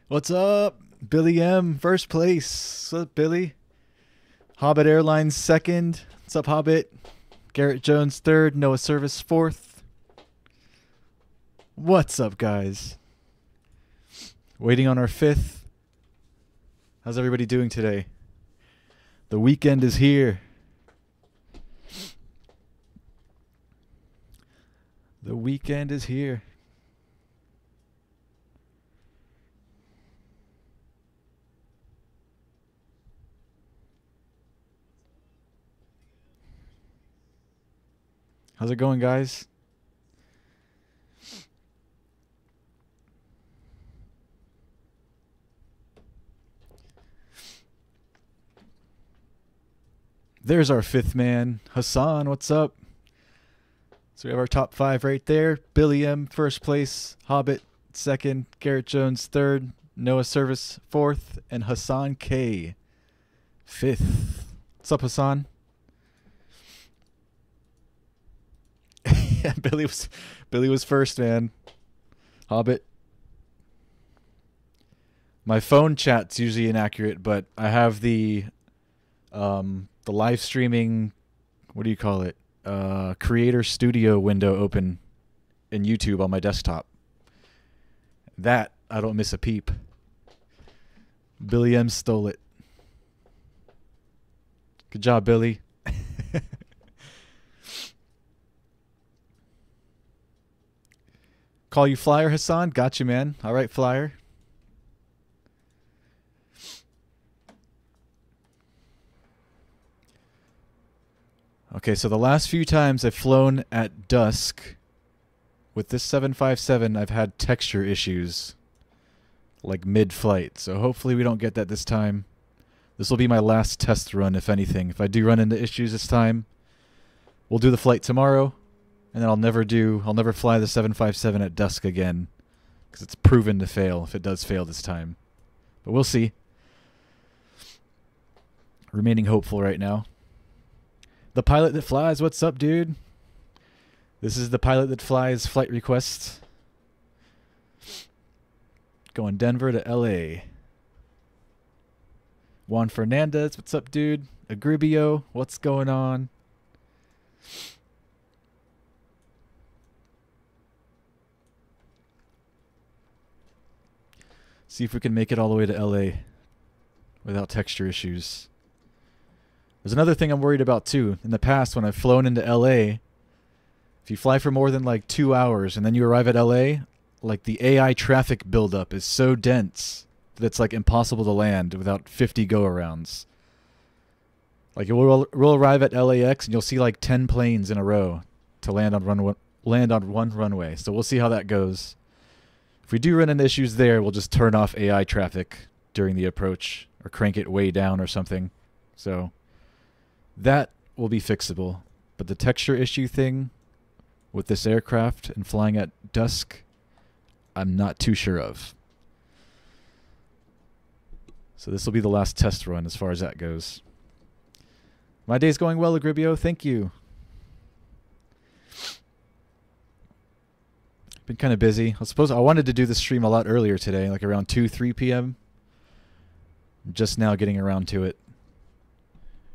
What's up? Billy M, first place. What's up, Billy? Hobbit Airlines, second. What's up, Hobbit? Garrett Jones, third. Noah Service, fourth. What's up, guys? Waiting on our fifth. How's everybody doing today? The weekend is here. The weekend is here. How's it going, guys? There's our fifth man, Hassan. What's up? So we have our top five right there. Billy M, first place. Hobbit, second. Garrett Jones, third. Noah Service, fourth. And Hassan K, fifth. What's up, Hassan? Yeah, Billy was first, man. Hobbit. My phone chat's usually inaccurate, but I have the live streaming, what do you call it? Creator Studio window open in YouTube on my desktop. That I don't miss a peep. Billy M stole it. Good job, Billy. Call you Flyer, Hassan? Got you, man. All right, Flyer. Okay, so the last few times I've flown at dusk with this 757, I've had texture issues like mid-flight. So hopefully we don't get that this time. This will be my last test run, if anything. If I do run into issues this time, we'll do the flight tomorrow, and then I'll never fly the 757 at dusk again, because it's proven to fail if it does fail this time. But we'll see. Remaining hopeful right now. The pilot that flies, what's up, dude? This is the pilot that flies flight request. Going Denver to LA. Juan Fernandez, what's up, dude? Agribio, what's going on? See if we can make it all the way to LA without texture issues. There's another thing I'm worried about too. In the past, when I've flown into LA, if you fly for more than like 2 hours and then you arrive at LA, like the AI traffic buildup is so dense that it's like impossible to land without 50 go-arounds. Like we'll arrive at LAX and you'll see like 10 planes in a row to land on one runway. So we'll see how that goes. If we do run into issues there, we'll just turn off AI traffic during the approach or crank it way down or something. So that will be fixable. But the texture issue thing with this aircraft and flying at dusk, I'm not too sure of. So this will be the last test run as far as that goes. My day's going well, Agribio. Thank you. Been kind of busy. I wanted to do the stream a lot earlier today, like around 3 p.m. I'm just now getting around to it.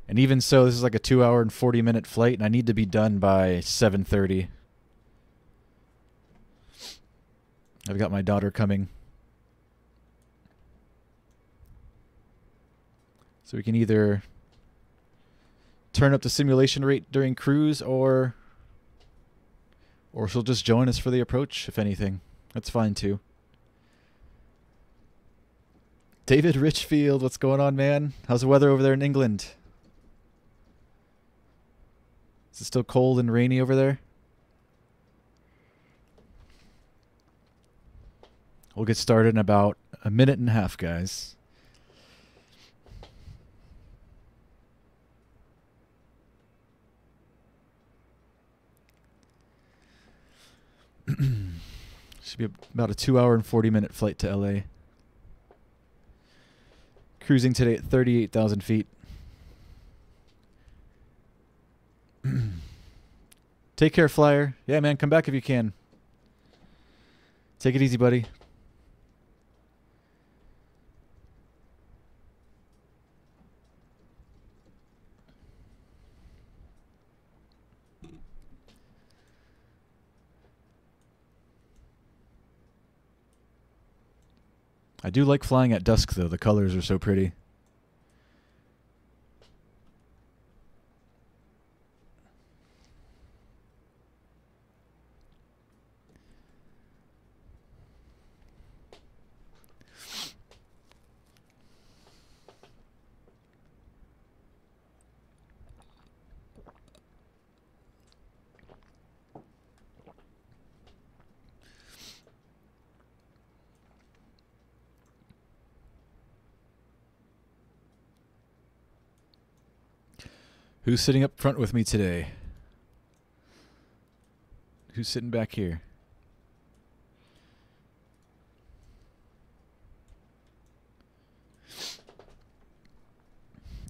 And even so, this is like a 2-hour and 40-minute flight, and I need to be done by 7:30. I've got my daughter coming. So we can either turn up the simulation rate during cruise, or she'll just join us for the approach, if anything. That's fine, too. David Richfield, what's going on, man? How's the weather over there in England? Is it still cold and rainy over there? We'll get started in about a minute and a half, guys. Should be about a 2-hour and 40-minute flight to LA. Cruising today at 38,000 feet. Take care, Flyer. Yeah, man, come back if you can. Take it easy, buddy. I do like flying at dusk, though. The colors are so pretty. Who's sitting up front with me today? Who's sitting back here?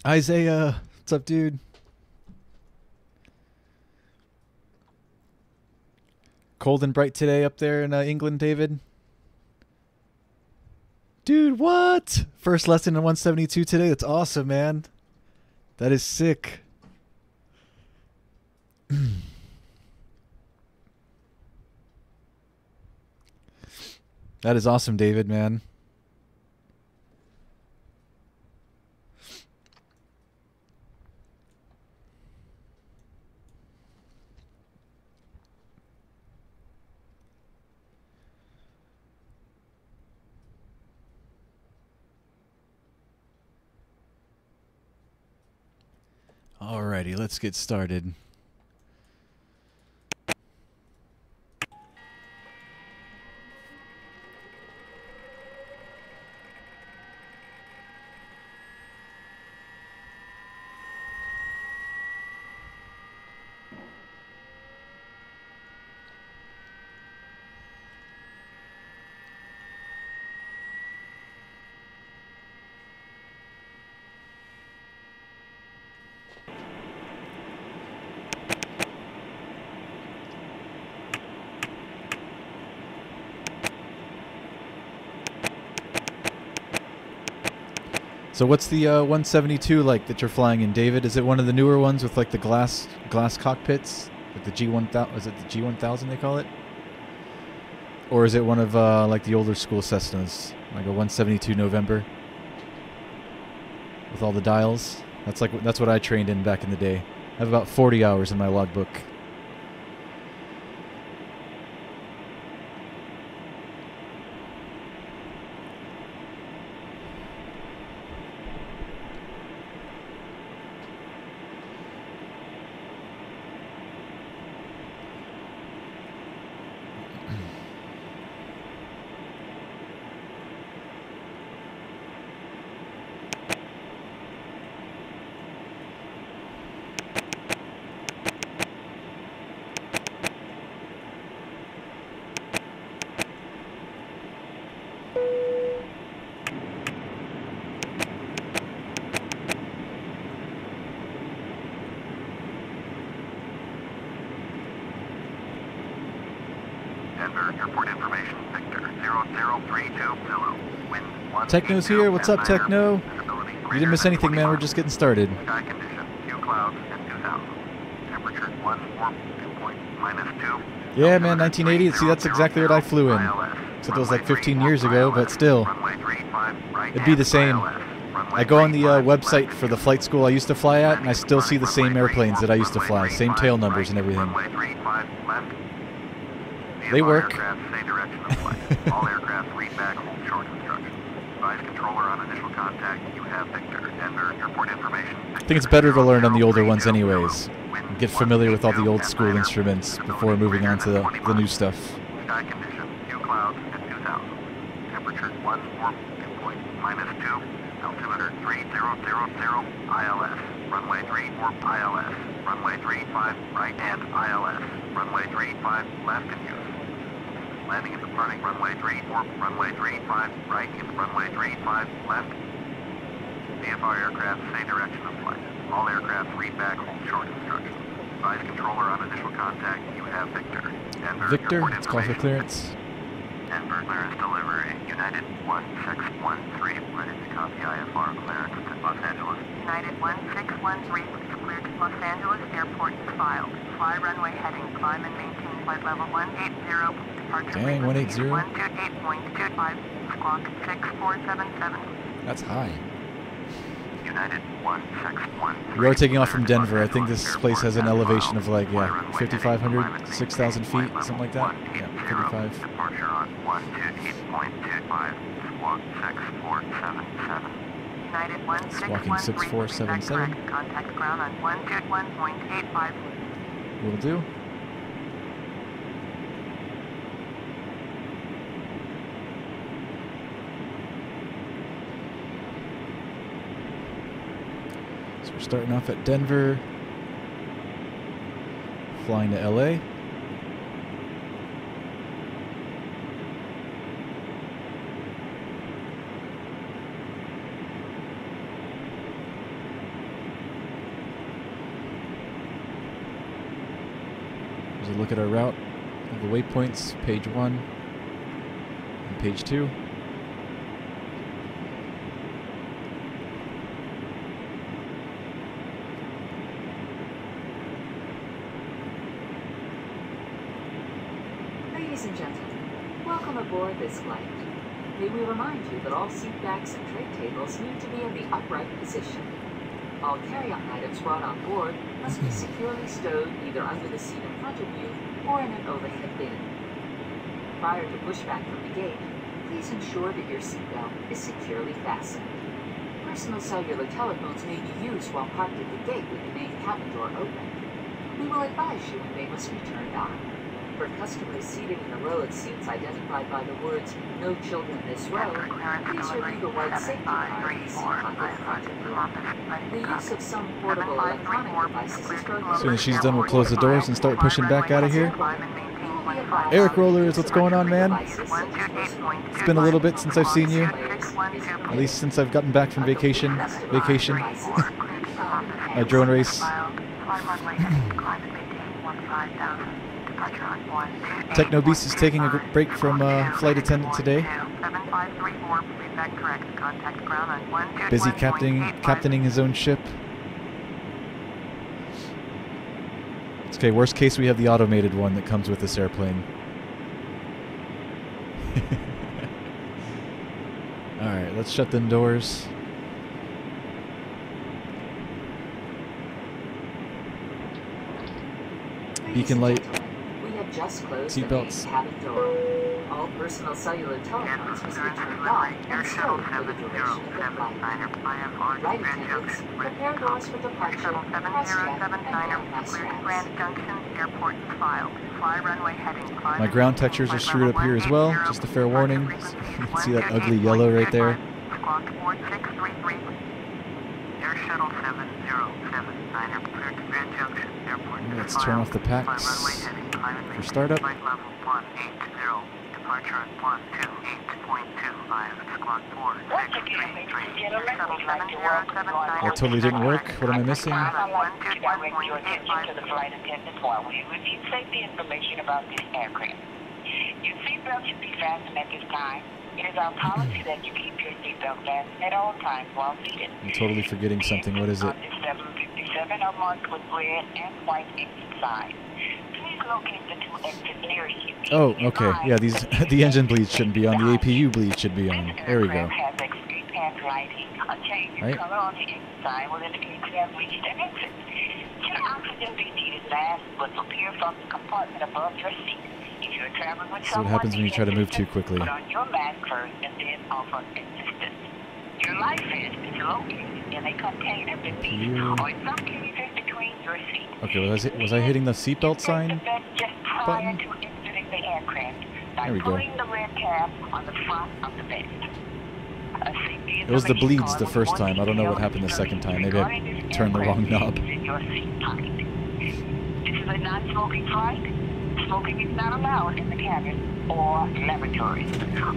Isaiah, what's up, dude? Cold and bright today up there in England, David? Dude, what? First lesson in 172 today? That's awesome, man. That is sick. That is awesome, David, man. Alrighty, let's get started. So what's the 172 like that you're flying in, David? Is it one of the newer ones with like the glass cockpits? Like the G1000? Is it the G1000 they call it? Or is it one of like the older school Cessnas, like a 172 November with all the dials? That's what I trained in back in the day. I have about 40 hours in my logbook. Airport information, Victor 0032 wind 1. Techno's here. What's up, Techno? You didn't miss anything, man. We're just getting started. Sky condition, few clouds and 2000. Temperature 14, minus 2. Yeah, man, 1980. See, that's exactly what I flew in. Except it was like 15 years ago, but still. It'd be the same. I go on the website for the flight school I used to fly at, and I still see the same airplanes that I used to fly. Same tail numbers and everything. They work. All aircraft read back, hold short instructions. Advise controller on initial contact. You have Victor. Enter airport information. I think it's better to learn on the older ones anyways. Get familiar with all the old school instruments before moving on to the new stuff. Sky condition, few clouds and 2000. Temperature 14, minus 2. Altimeter 3000 ILS. Runway 34 ILS. Runway 35 right and ILS. Runway 35 left in use. Landing and departing runway 34, runway 35 right into runway 35 left. VFR aircraft say direction of flight. All aircraft read back, hold short instructions. Advise controller on initial contact. You have Victor. Victor, let's call for clearance. Denver clearance delivery. United 1613. Ready to copy IFR clearance to Los Angeles. United 1613. Please clear to Los Angeles Airport is filed. Fly runway heading. Climb and maintain flight level 180. Dang, 180. 128.25. Squawk 6477. That's high. United 1613. We are taking off from Denver. I think this place has an elevation of like, yeah, 5,500, 6,000 feet, something like that. Yeah, 35. Departure on 128.25. Squawk 6477. United Squawking 6477. Contact ground on 121.85. Will do. So we're starting off at Denver, flying to LA. Here's a look at our route. All the waypoints, page 1 and page 2. Ladies and gentlemen, welcome aboard this flight. May we remind you that all seat backs and tray tables need to be in the upright position. All carry-on items brought on board must be securely stowed either under the seat in front of you or in an overhead bin. Prior to pushback from the gate, please ensure that your seatbelt is securely fastened. Personal cellular telephones may be used while parked at the gate with the main cabin door open. We will advise you when they must be turned on. For customers seated in a row of seats identified by the words, "No children this row," please review the white safety card in the seat pocket in front of you. The use of some portable electronic devices is prohibited. As soon as she's done, we'll close the doors and start pushing back out of here. Eric Rollers, what's going on, man? It's been a little bit since I've seen you. At least since I've gotten back from vacation. My drone race. Techno Beast is taking a break from flight attendant today. Busy captaining his own ship. It's okay, worst case we have the automated one that comes with this airplane. Alright, let's shut them doors. Beacon light. Just closed Seatbelts. the main cabin door. All personal cellular telephones must be turned off and stowed for the duration of the flight. Flight attendants, prepare doors for departure, cross check, and My ground textures are screwed up here as well, just a fair warning. You can see that ugly yellow right there. Let's turn off the packs for startup. That totally didn't work. What am I missing? I'd like to direct your attention to the flight attendant while we review safety information about this aircraft. Your seatbelt should be fastened at this time. It is our policy that you keep your seatbelt fastened at all times while seated. I'm totally forgetting something. What is it? This 757 are marked with red and white exit signs. Please locate the two exits near you. Oh, okay. Yeah, these the engine bleeds shouldn't be on. The APU bleed should be on. There we go. Has extreme path lighting. A change in color on the exit sign will indicate you have reached an exit. Should oxygen be needed, masks will appear from the compartment above your seat. If you're traveling with So what happens when you try to move too quickly? Put on your mask first and then offer assistance. Your life vest is located in a container beneath or in some cases between your seats. Okay, was I hitting the seatbelt sign Just prior button? to exiting the aircraft by There we go. pulling the red tab on the front of the vest. It was the bleeds the first time. I don't know what happened the second time. Maybe I turned the wrong knob. This is a non-smoking flight. Smoking is not allowed in the cabin or laboratories.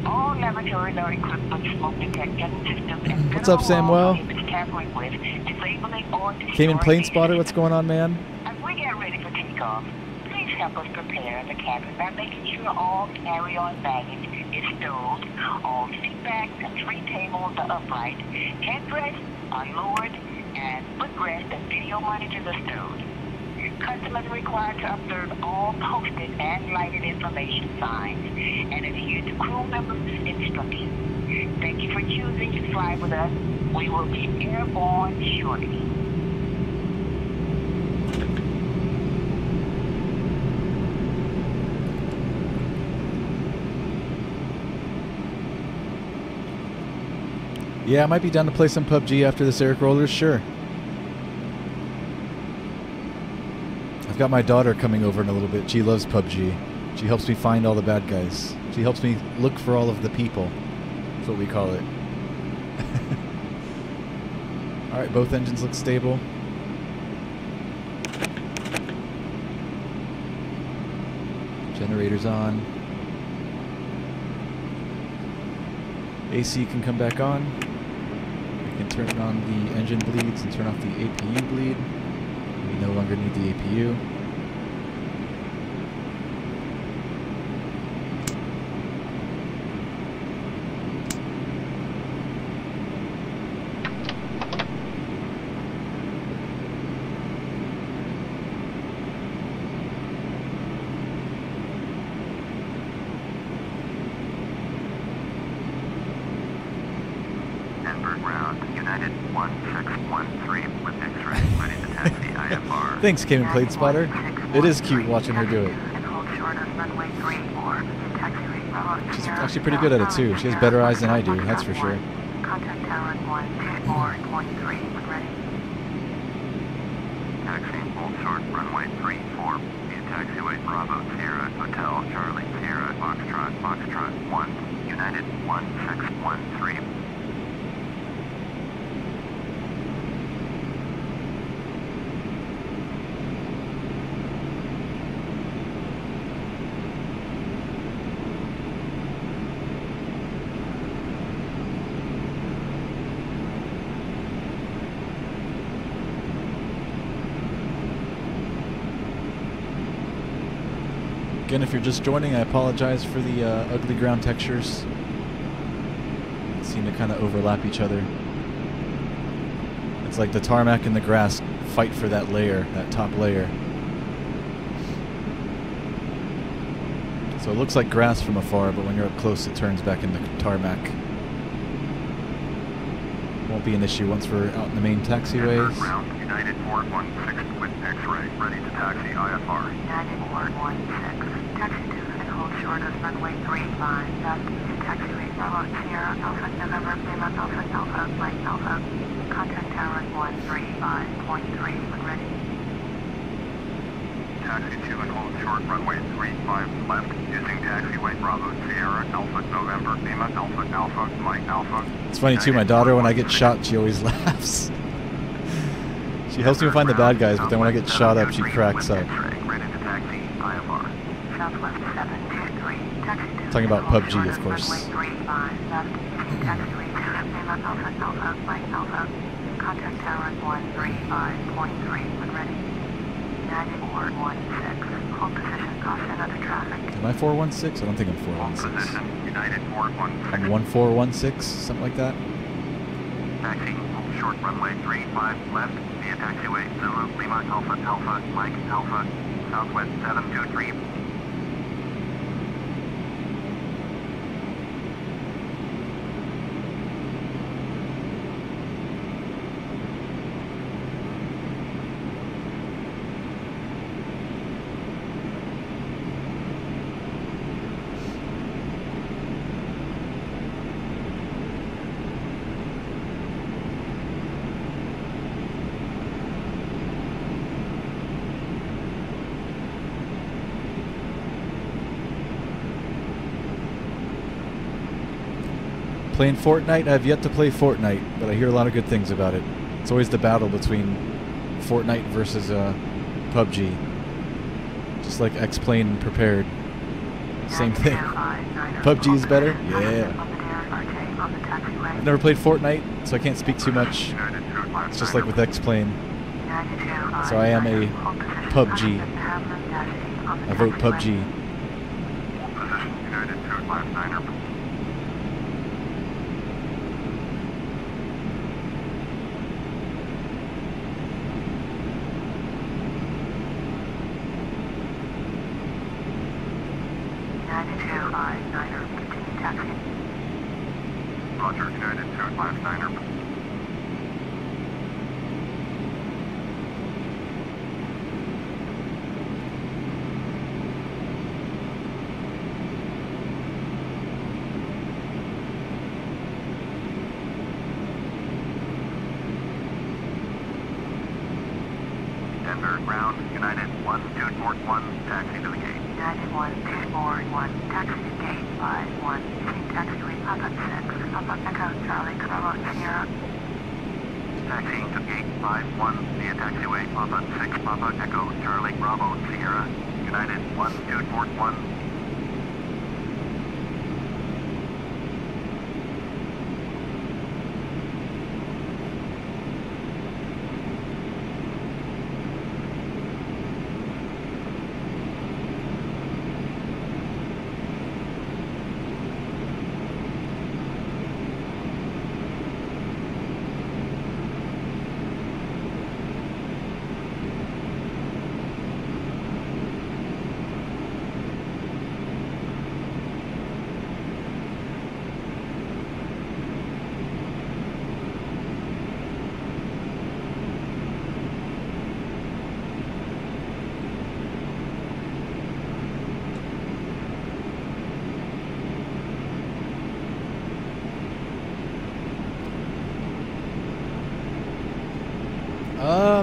All laboratories are equipped with smoke detection systems. What's up, Samuel? Cayman Plane Spotter, what's going on, man? As we get ready for takeoff, please help us prepare the cabin by making sure all carry-on baggage is stowed, all seat backs and tray tables are upright, headrests are lowered, and footrest and video monitors are stowed. Customers are required to observe all posted and lighted information signs and adhere to crew members' instructions. Thank you for choosing to fly with us. We will be airborne shortly. Yeah, I might be down to play some PUBG after this Eric Rollers, sure. I've got my daughter coming over in a little bit. She loves PUBG. She helps me find all the bad guys. She helps me look for all of the people. That's what we call it. Alright, both engines look stable. Generator's on. AC can come back on. We can turn on the engine bleeds and turn off the APU bleed. We no longer need the APU. Thanks, Came and Played Spotter. It is cute watching her do it. She's actually pretty good at it too. She has better eyes than I do, that's for sure. Contact tower 124.3 when ready. Taxi, hold short, runway 34. Via taxiway Bravo, Sierra, Hotel, Charlie, Sierra, Foxtrot 1, United 1613. Again, if you're just joining, I apologize for the ugly ground textures. They seem to kind of overlap each other. It's like the tarmac and the grass fight for that layer, that top layer. So it looks like grass from afar, but when you're up close it turns back into tarmac. Won't be an issue once we're out in the main taxiways. Ground, United 416 with X-ray, ready to taxi IFR. United 416. Taxi to and hold short of runway 35, left to taxiway Bravo, Sierra, Alpha, November, Lima, Alpha, Alpha, Mike, Alpha. Contact tower 135.3 when ready. Taxi to and hold short runway 35, left, using taxiway Bravo, Sierra, Alpha, November, Lima, Alpha, Alpha, Mike, Alpha. It's funny too, my daughter, when I get shot, she always laughs. She helps me find the bad guys, but then when I get shot up, she cracks up. Talking about PUBG, of course. Contact tower 135.3 when ready. United 416. Hold position, caution other traffic. Am I 416? I don't think I'm 416. Position, United 416. I'm 1416, something like that. Taxi, hold short runway 35 left via taxiway Zulu, Lima, Alpha, Alpha, Mike, Alpha, Southwest 723. Playing Fortnite? I've yet to play Fortnite, but I hear a lot of good things about it. It's always the battle between Fortnite versus PUBG. Just like X-Plane and Prepared. Same thing. PUBG is better? Yeah. I've never played Fortnite, so I can't speak too much. It's just like with X-Plane. So I am a PUBG. I vote PUBG. Denver, ground, United 1241, taxi to the gate. United 1241, taxi to gate 51, using taxiway Papa 6, Papa Echo Charlie Bravo Sierra. Taxiing to gate 51 via taxiway Papa 6, Papa Echo Charlie Bravo Sierra, United 1241.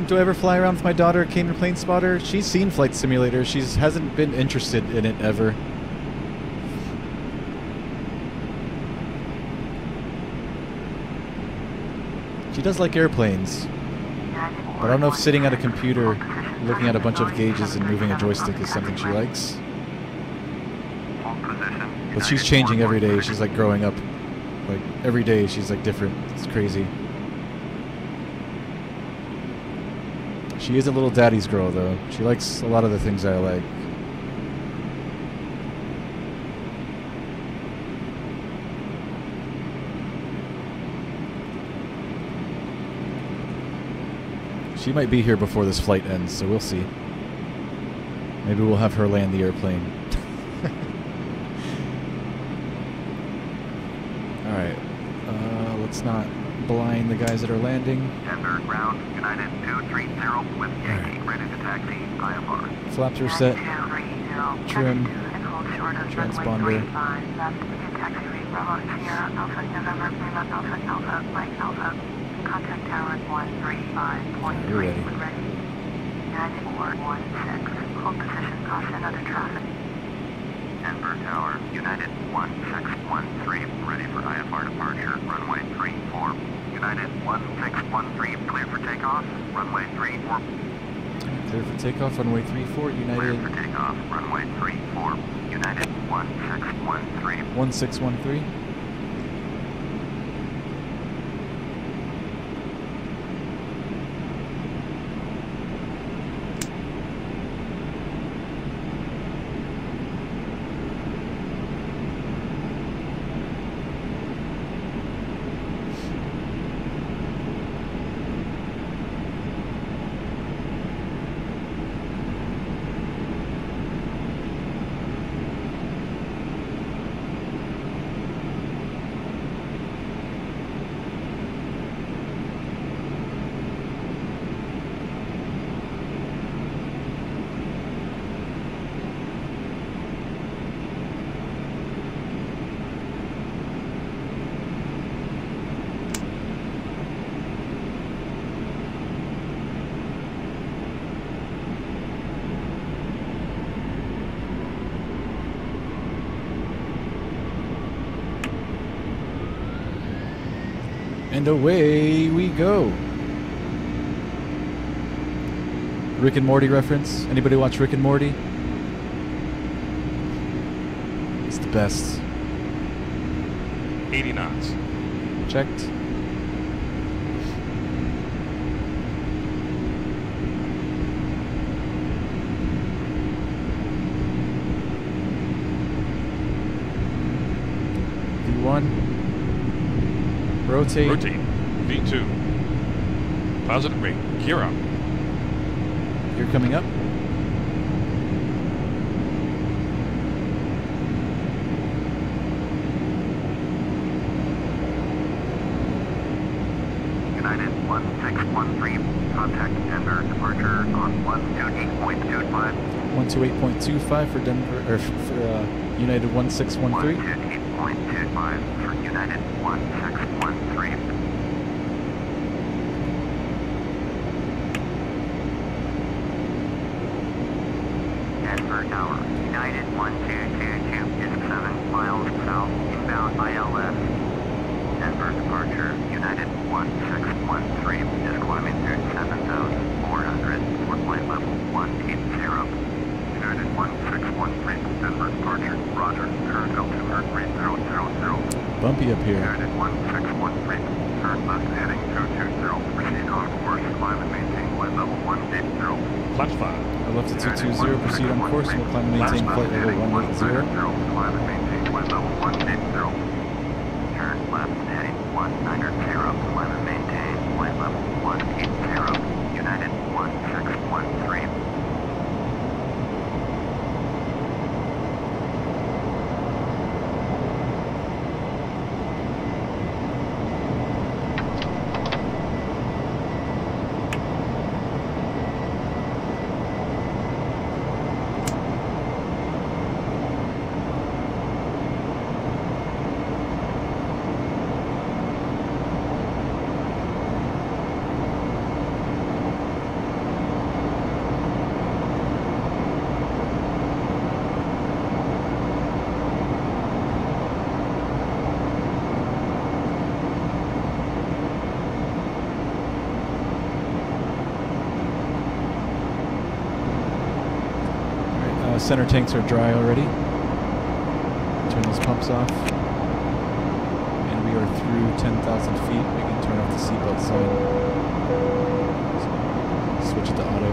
Do I ever fly around with my daughter at KDEN Plane Spotter? She's seen Flight Simulator. She hasn't been interested in it ever. She does like airplanes. But I don't know if sitting at a computer looking at a bunch of gauges and moving a joystick is something she likes. But she's changing every day. She's like growing up. Like every day she's like different. It's crazy. She is a little daddy's girl, though. She likes a lot of the things I like. She might be here before this flight ends, so we'll see. Maybe we'll have her land the airplane. Alright. Let's not blind the guys that are landing. Denver, ground, United 230 with Yankee, ready to taxi, IFR. Flaps are set. Trim. Transponder. Contact tower 135.3. You're ready. United 416. Hold position, caution other traffic. Denver Tower, United 1613, ready for IFR departure, runway 34. United 1613, clear for takeoff, runway 34. Clear for takeoff, runway 34, United. Clear for takeoff, runway 34. United 1613. 1613. And away we go. Rick and Morty reference? Anybody watch Rick and Morty? It's the best. 80 knots. Checked. V1. Rotate. Rotate. V2. Positive rate. Gear up. You're coming up. United 1613, contact Denver, departure on 128.25. 128.25 for Denver, or for United 1613. 128.25 for United 1613. bumpy up here. United 1613, turn left heading 220. Proceed on course, climb and maintain flight level 180. Flash 5. I left at 220, proceed on course, and we'll climb and maintain flight level 180. Climb and maintain flight level 180. Turn left heading 190. Climb and maintain flight level 180. United 1613. Center tanks are dry already. Turn those pumps off. And we are through 10,000 feet. We can turn off the seatbelt sign. Switch it to auto.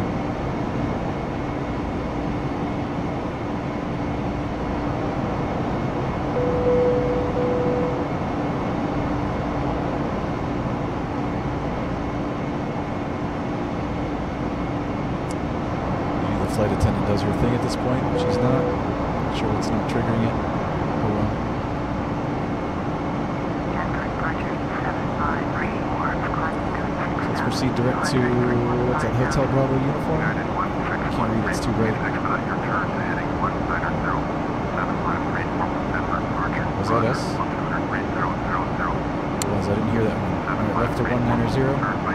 Flight attendant does her thing at this point, which is not. Not sure what's not triggering it. Oh well. Let's proceed direct to, what's that, Hotel Bravo uniform? I can't read, it's too bright. Was that us? It was, I didn't hear that one. Alright, left to 190.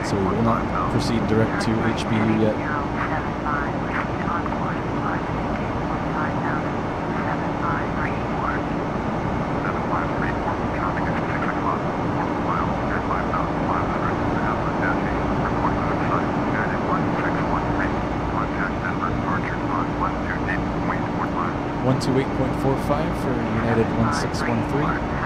So we will not proceed direct to HBU yet. One 128.45 for United 1613.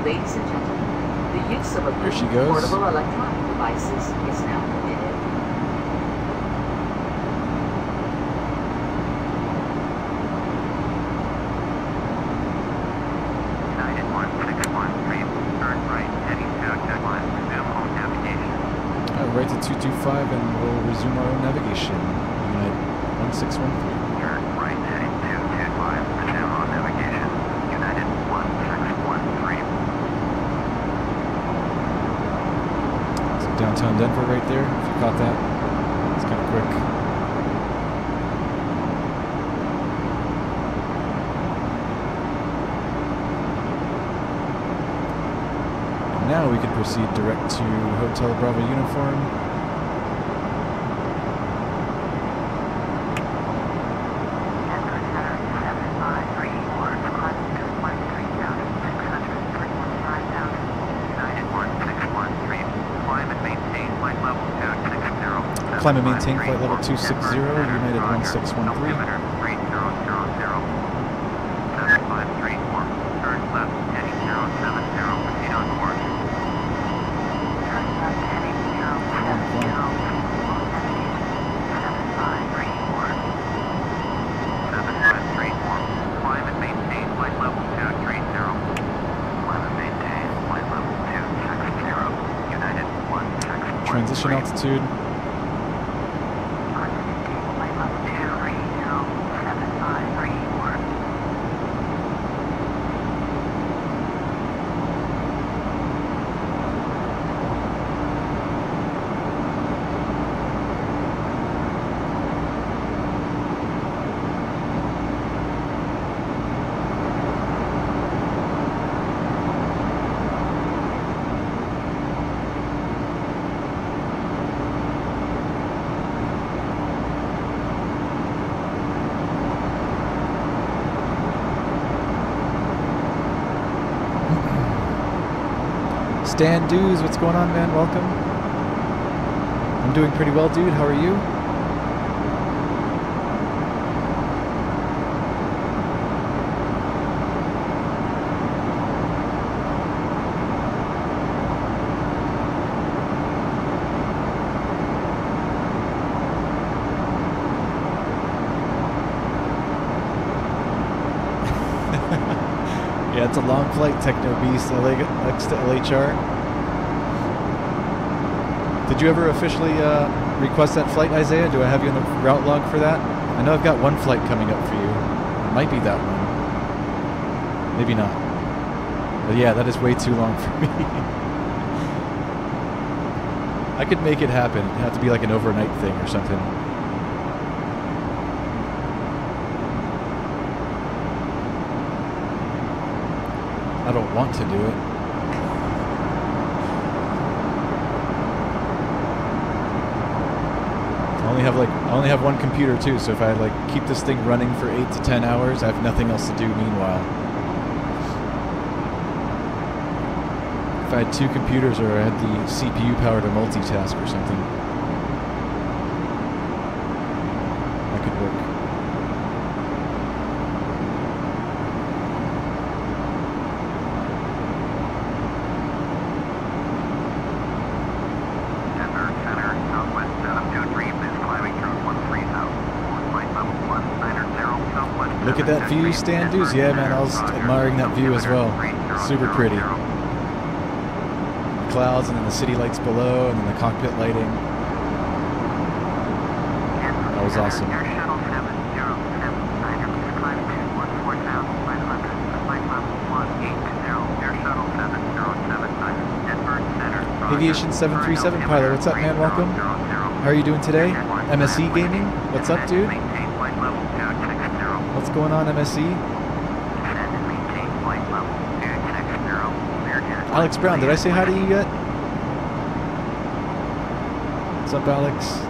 Ladies and gentlemen, the use of Here she goes. portable electronic devices is now permitted. United 1613, turn right, heading to line, resume on navigation. Right to 225 and we'll resume our own navigation. United 1613. Turn right, heading to 225, resume on navigation. United 1613. Downtown Denver right there, if you caught that. It's kind of quick. And now we can proceed direct to Hotel Bravo uniform. Climb and maintain flight level 260, United 1613. Turn left, heading 070, proceed on course. Turn left, heading 070, 7534. Climb and maintain flight level 230. Climb and maintain flight level 260, United 1613. Transition altitude. Stan Dews, what's going on, man? Welcome. I'm doing pretty well, dude. How are you? Yeah, it's a long flight, Techno Beast, LAX to LHR. Did you ever officially request that flight, Isaiah? Do I have you in the route log for that? I know I've got one flight coming up for you. It might be that one. Maybe not. But yeah, that is way too long for me. I could make it happen. It'd have to be like an overnight thing or something. I don't want to do it. I only have one computer too, so if I like keep this thing running for 8 to 10 hours, I have nothing else to do meanwhile. If I had 2 computers or I had the CPU power to multitask or something, that could work. Look at that view, Stan Dews. Yeah, man, I was admiring that view as well. Super pretty. The clouds and then the city lights below and then the cockpit lighting. That was awesome. Aviation 737 pilot, what's up, man? Welcome. How are you doing today? MSE Gaming, what's up, dude? What's going on, MSE? Alex Brown, did I say hi to you yet? What's up, Alex?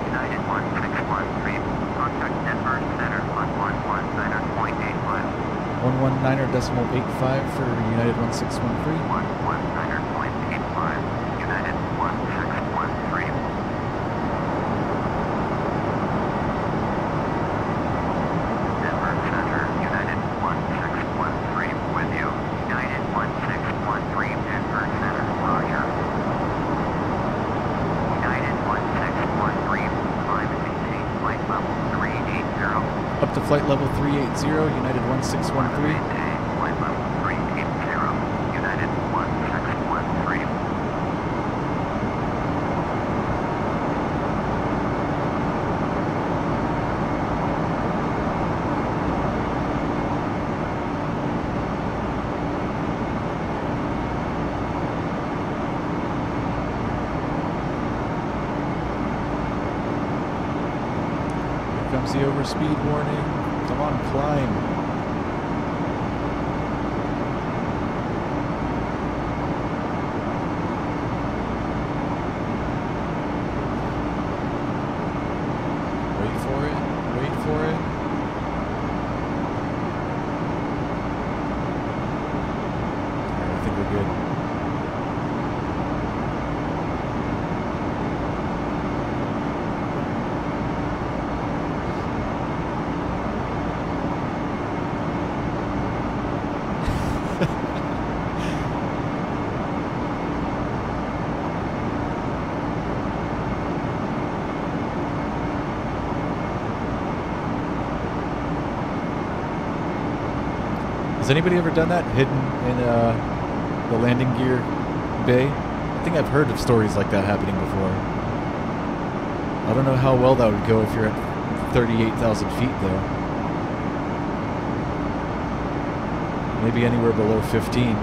United 1613, contact Denver Center on 119.85. 119.85 for United 1613. 119.85, United 1613. Denver Center, United 1613 with you. United 1613, Denver Center, roger. United 1613, climb and maintain flight level 380. Up to flight level 380, United 1613. Flight level 380, United 1613. Here comes the overspeed warning. Come on, climb. Wait for it. Wait for it. Alright, I think we're good. Has anybody ever done that? Hidden in the landing gear bay? I think I've heard of stories like that happening before. I don't know how well that would go if you're at 38,000 feet though. Maybe anywhere below 15.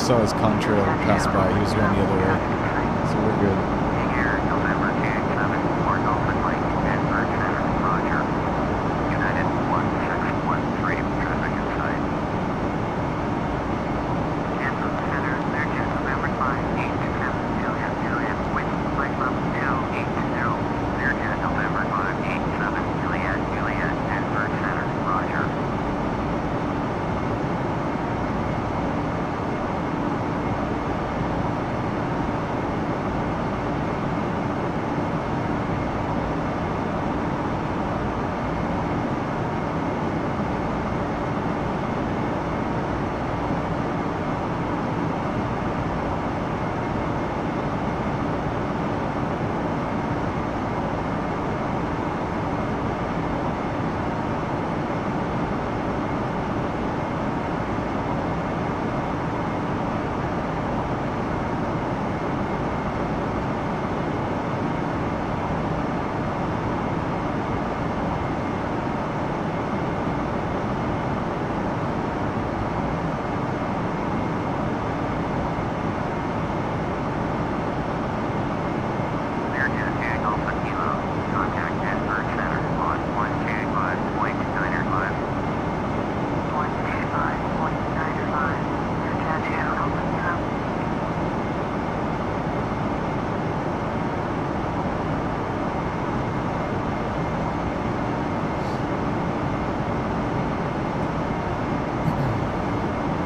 saw his contrail pass by. He was going the other way. So we're good. Air November 287 for Dolphin Lake and Bird Center, roger. United 1613, traffic inside. Kansas Center, clear to November 587, Juliet, wind flight level 280. Clear to November 587, Juliet, and Bird Center, roger.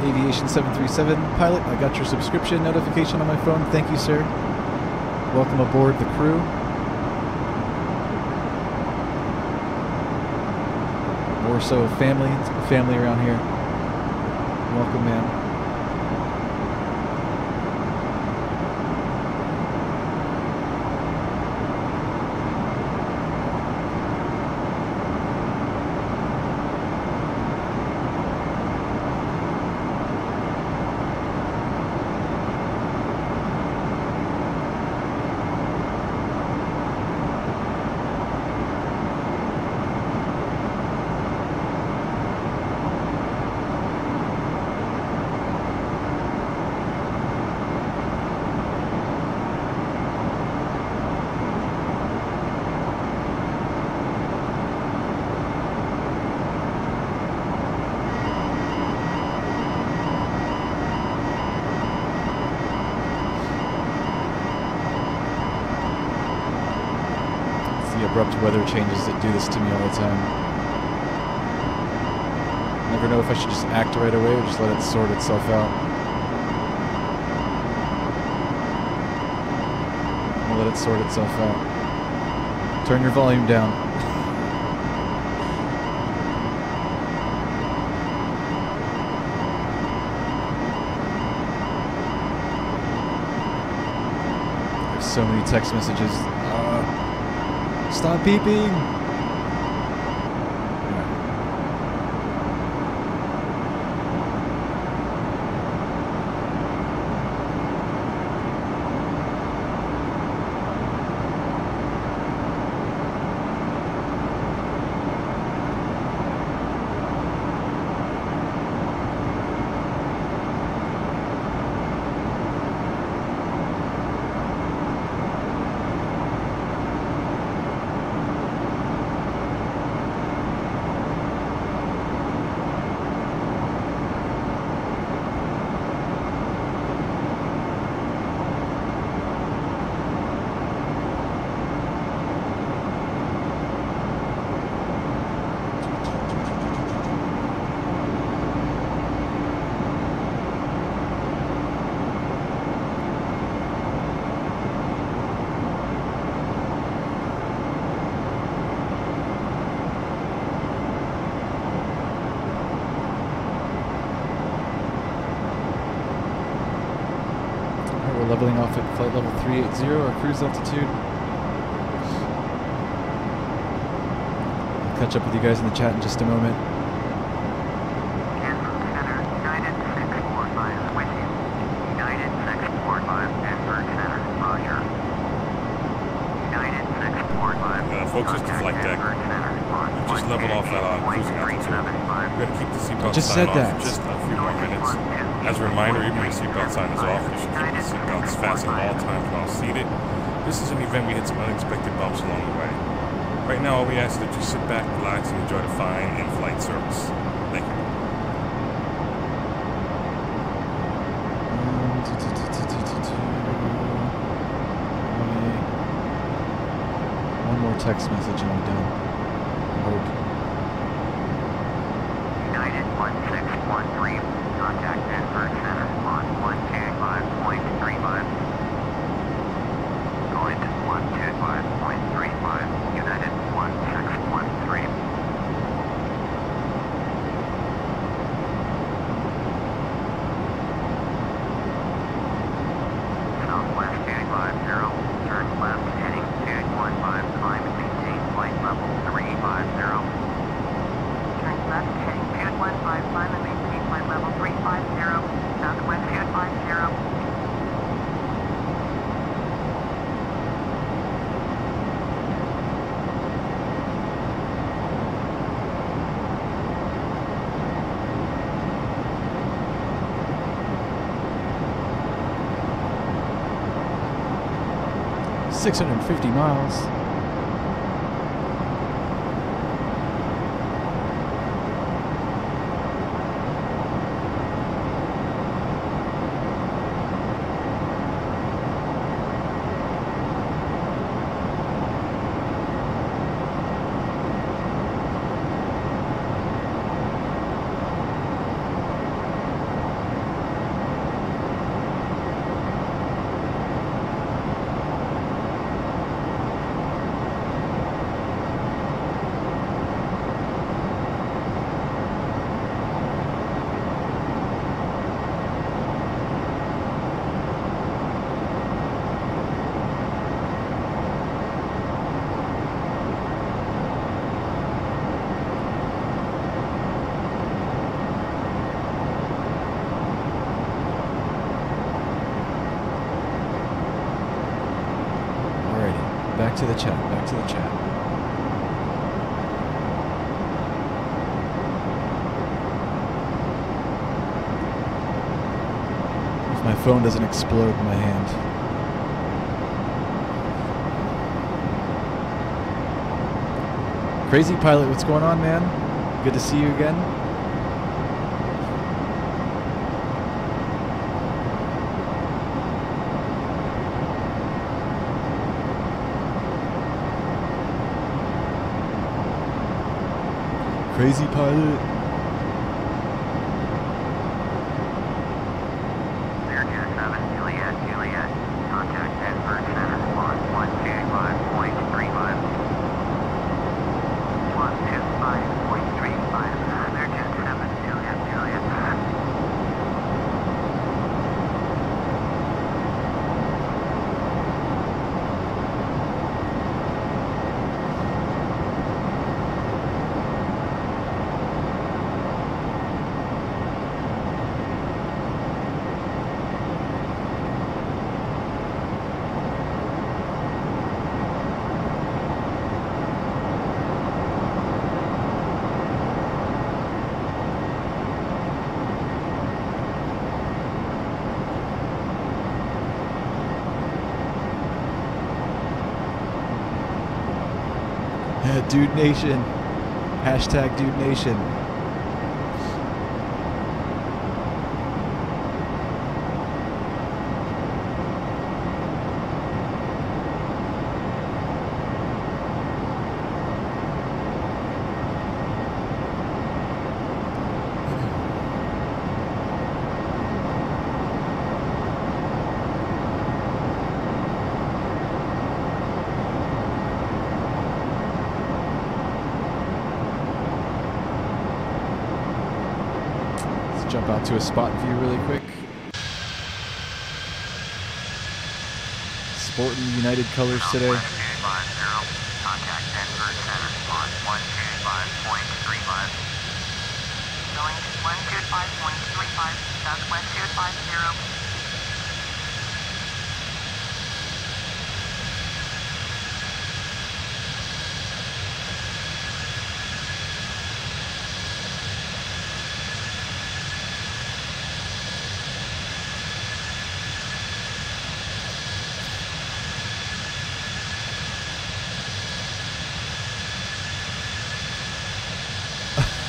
Aviation 737 pilot, I got your subscription notification on my phone. Thank you, sir. Welcome aboard the crew. More so family. It's a family around here. Welcome, man. Abrupt weather changes that do this to me all the time. Never know if I should just act right away or just let it sort itself out. I'll let it sort itself out. Turn your volume down. There's so many text messages. Stop beeping! Leveling off at flight level 380, our cruise altitude. I'll catch up with you guys in the chat in just a moment. Kansas Center, United 645 is with you. United 645 and Bird Center, roger. United 645. Folks, it's the flight deck. We just leveled off at cruising altitude. We're going to keep the seatbelt sign off for just a few more minutes. As a reminder, even when the seatbelt sign is off, you should keep the seatbelts fastened at all times while seated. This is an event we hit some unexpected bumps along the way. Right now, all we ask is that you sit back, relax, and enjoy the fine in-flight service. Thank you. One more text message and I'm done. I hope. United 1613, contact Denver Center on 125.35. Going to 125.35, United 1613. Southwest 250, turn left heading 215, climb and maintain flight level 350. Turn left heading 215, climb and maintain flight level 350, Southwest 250. $650 miles. Back to the chat, back to the chat. If my phone doesn't explode in my hand. Crazy Pilot, what's going on, man? Good to see you again. Crazy Pilot. Clear 27, Juliet, contact Denver Center on 125.35. 125.35, clear 27, Juliet. Dude Nation. Hashtag Dude Nation. Jump out to a spot view really quick. Sporting United colors today. Contact Denver Center on 125.35. Going to 125.35, Southwest 250.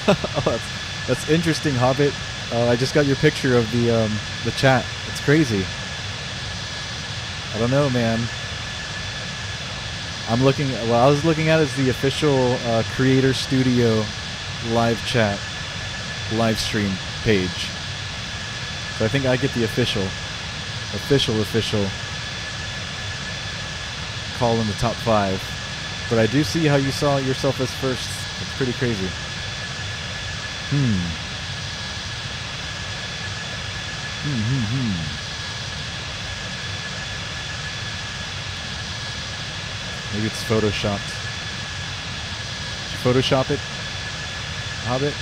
Oh, that's interesting, Hobbit. I just got your picture of the chat. It's crazy. I don't know, man. I'm looking. What I was looking at is the official Creator Studio live chat, live stream page. So I think I get the official call in the top 5. But I do see how you saw yourself as first. It's pretty crazy. Maybe it's photoshopped. Did you Photoshop it, Hobbit?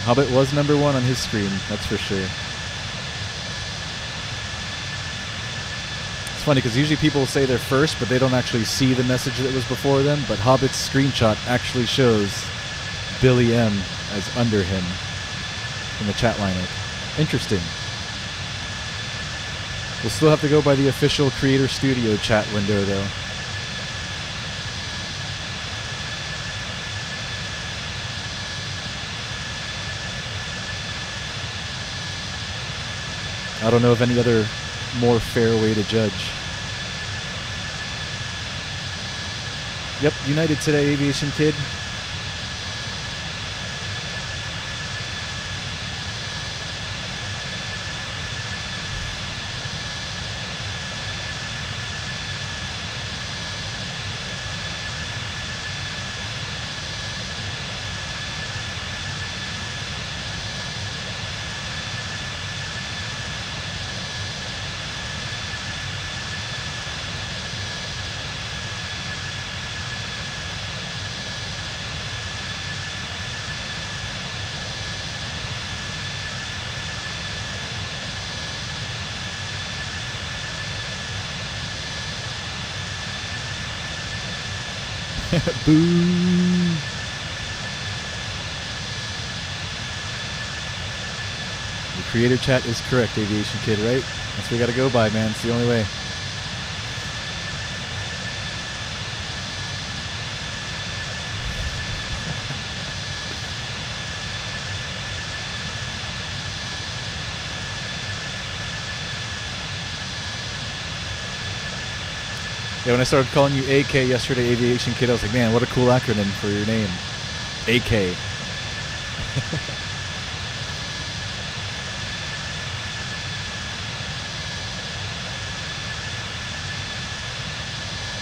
Hobbit was number 1 on his screen, that's for sure. It's funny because usually people say they're first, but they don't actually see the message that was before them. But Hobbit's screenshot actually shows Billy M as under him in the chat lineup. Interesting. We'll still have to go by the official Creator Studio chat window, though. I don't know of any other more fair way to judge. Yep, United Today, Aviation Kid. Boo! The creator chat is correct, Aviation Kid, right? That's what we gotta go by, man. It's the only way. Yeah, when I started calling you AK yesterday, Aviation Kid, I was like, man, what a cool acronym for your name. AK.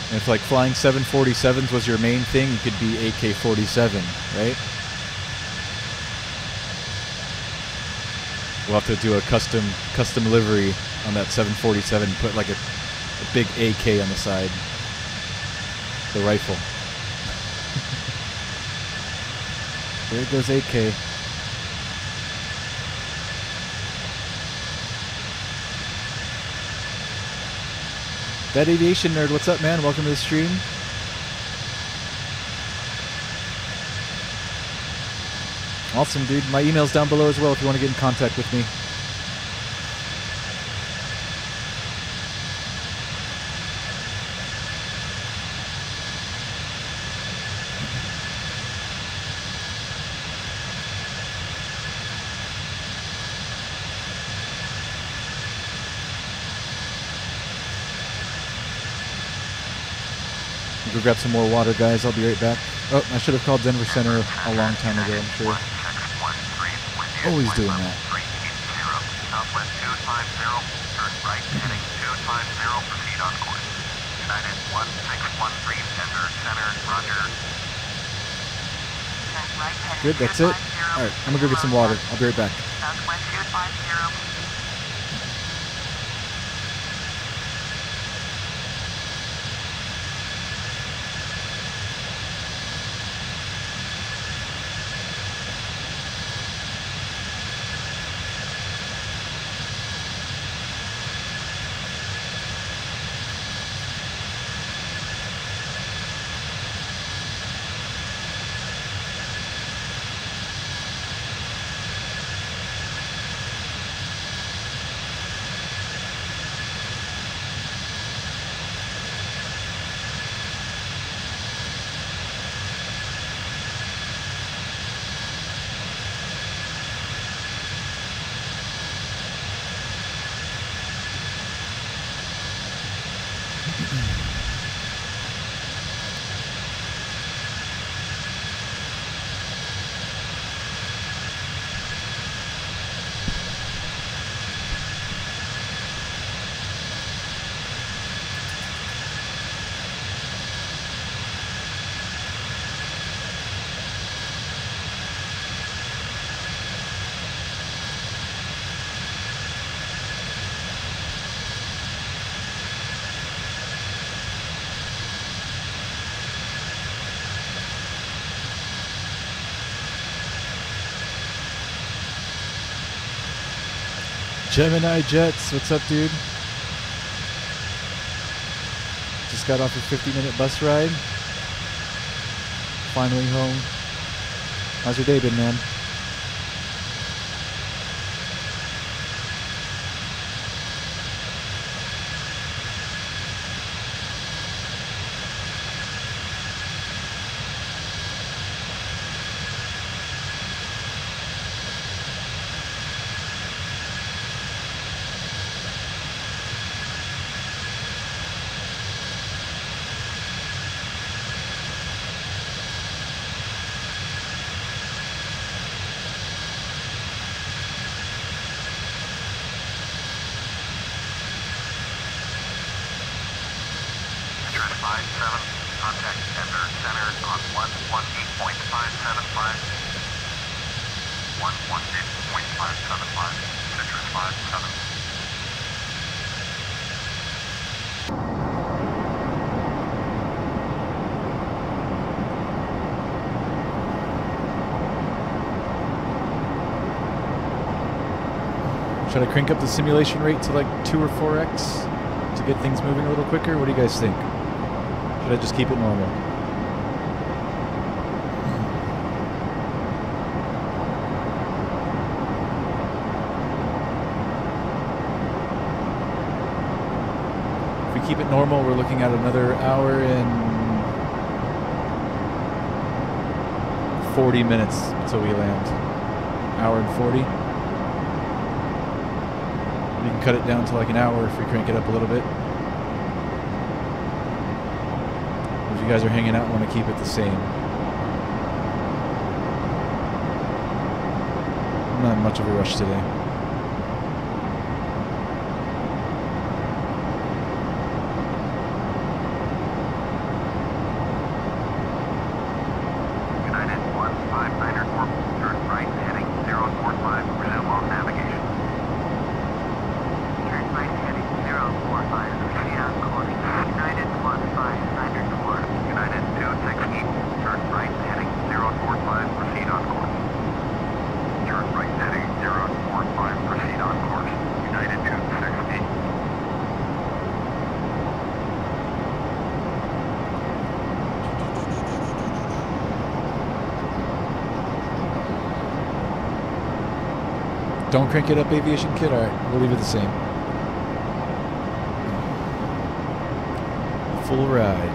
And if like flying 747s was your main thing, you could be AK-47, right? We'll have to do a custom livery on that 747 and put like a big AK on the side. The rifle. There goes AK. That Aviation Nerd, what's up, man? Welcome to the stream. Awesome, dude. My email's down below as well if you want to get in contact with me. Go grab some more water, guys. I'll be right back. Oh, I should have called Denver Center a long time ago, I'm sure. Always doing that. Southwest 250, turn right, heading 250, proceed on course. United 1613, enter center, roger. Good, that's it? Alright, I'm gonna go get some water. I'll be right back. Southwest 250. Gemini Jets, what's up, dude? Just got off a 50-minute bus ride. Finally home. How's your day been, man? Contact enter center on 118.575. 118.575. Citrus 57. Should I crank up the simulation rate to like 2 or 4x to get things moving a little quicker? What do you guys think? Should I just keep it normal? If we keep it normal, we're looking at another hour and 40 minutes until we land. Hour and 40. We can cut it down to like an hour if we crank it up a little bit. If you guys are hanging out and want to keep it the same. I'm not in much of a rush today. United 159er Corp, turn right heading 045, resume on navigation. Turn right heading 045, proceed on course. United 159er Corp. United 268, turn right heading 045, proceed on course. Turn right heading 045, proceed on course. United 260. Don't crank it up, Aviation Kid? Alright, we'll leave it the same. Full ride.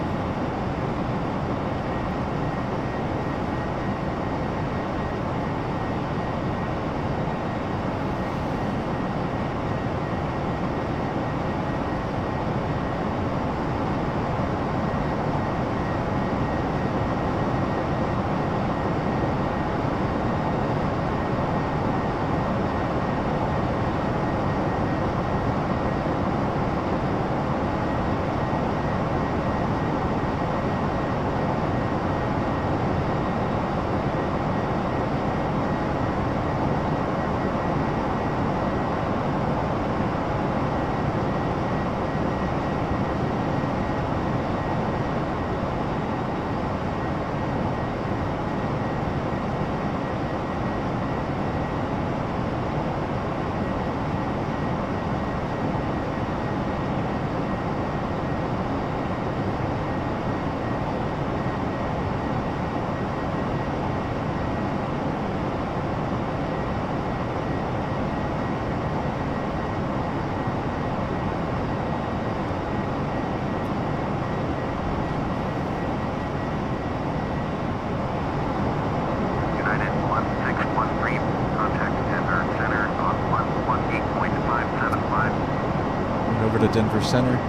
To Denver Center.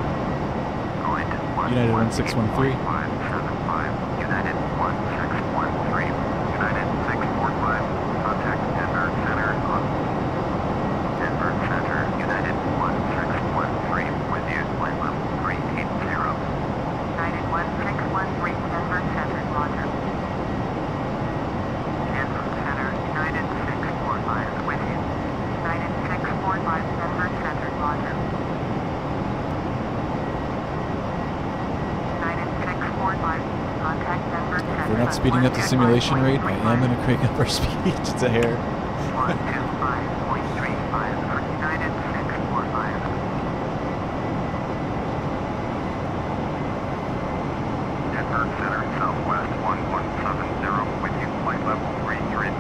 United 1613. United 1613. United 645. Contact Denver Center on Denver Center. United 1613 with you. Flight level 380. United 1613 Denver Center. Roger. Denver Center. United 645 with you. United 645 Denver Center. Roger. If we're not speeding up the simulation rate, I am going to crank up our speed just a hair. 125.35 for United Southwest 1170 with you, flight level 330.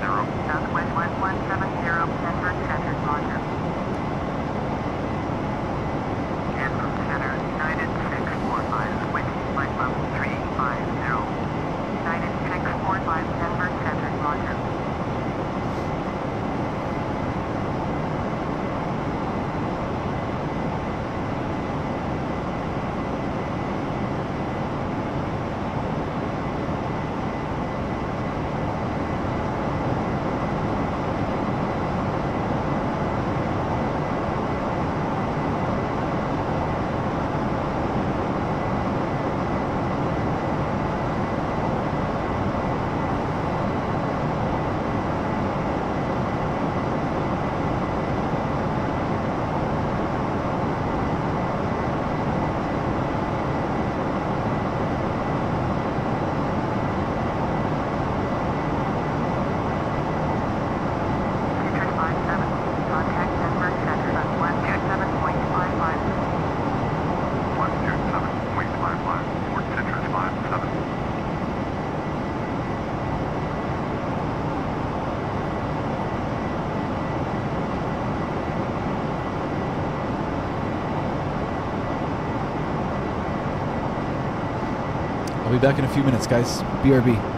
Southwest 1170, Denver Center, roger. And from center, United 645 with you, flight level 350. United 645, Denver Center, roger. I'll be back in a few minutes, guys. BRB.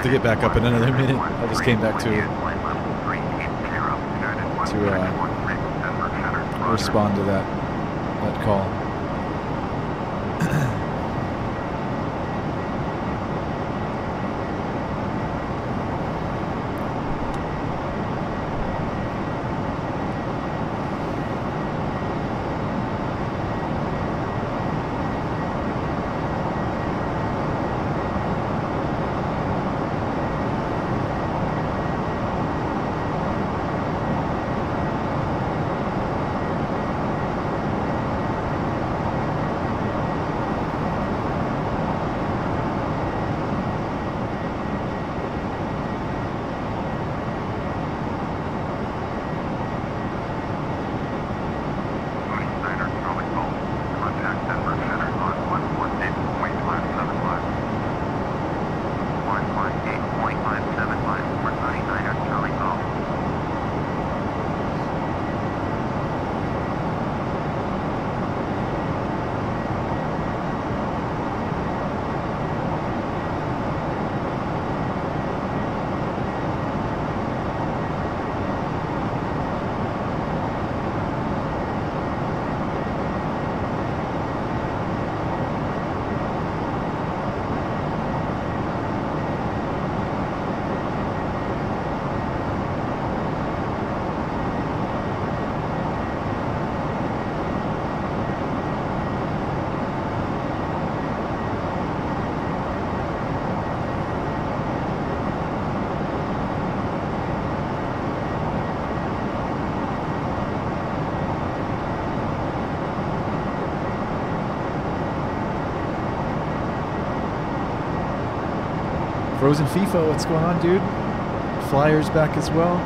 to get back up in another minute. I just came back to respond to that call. Frozen FIFA, what's going on, dude? Flyers back as well.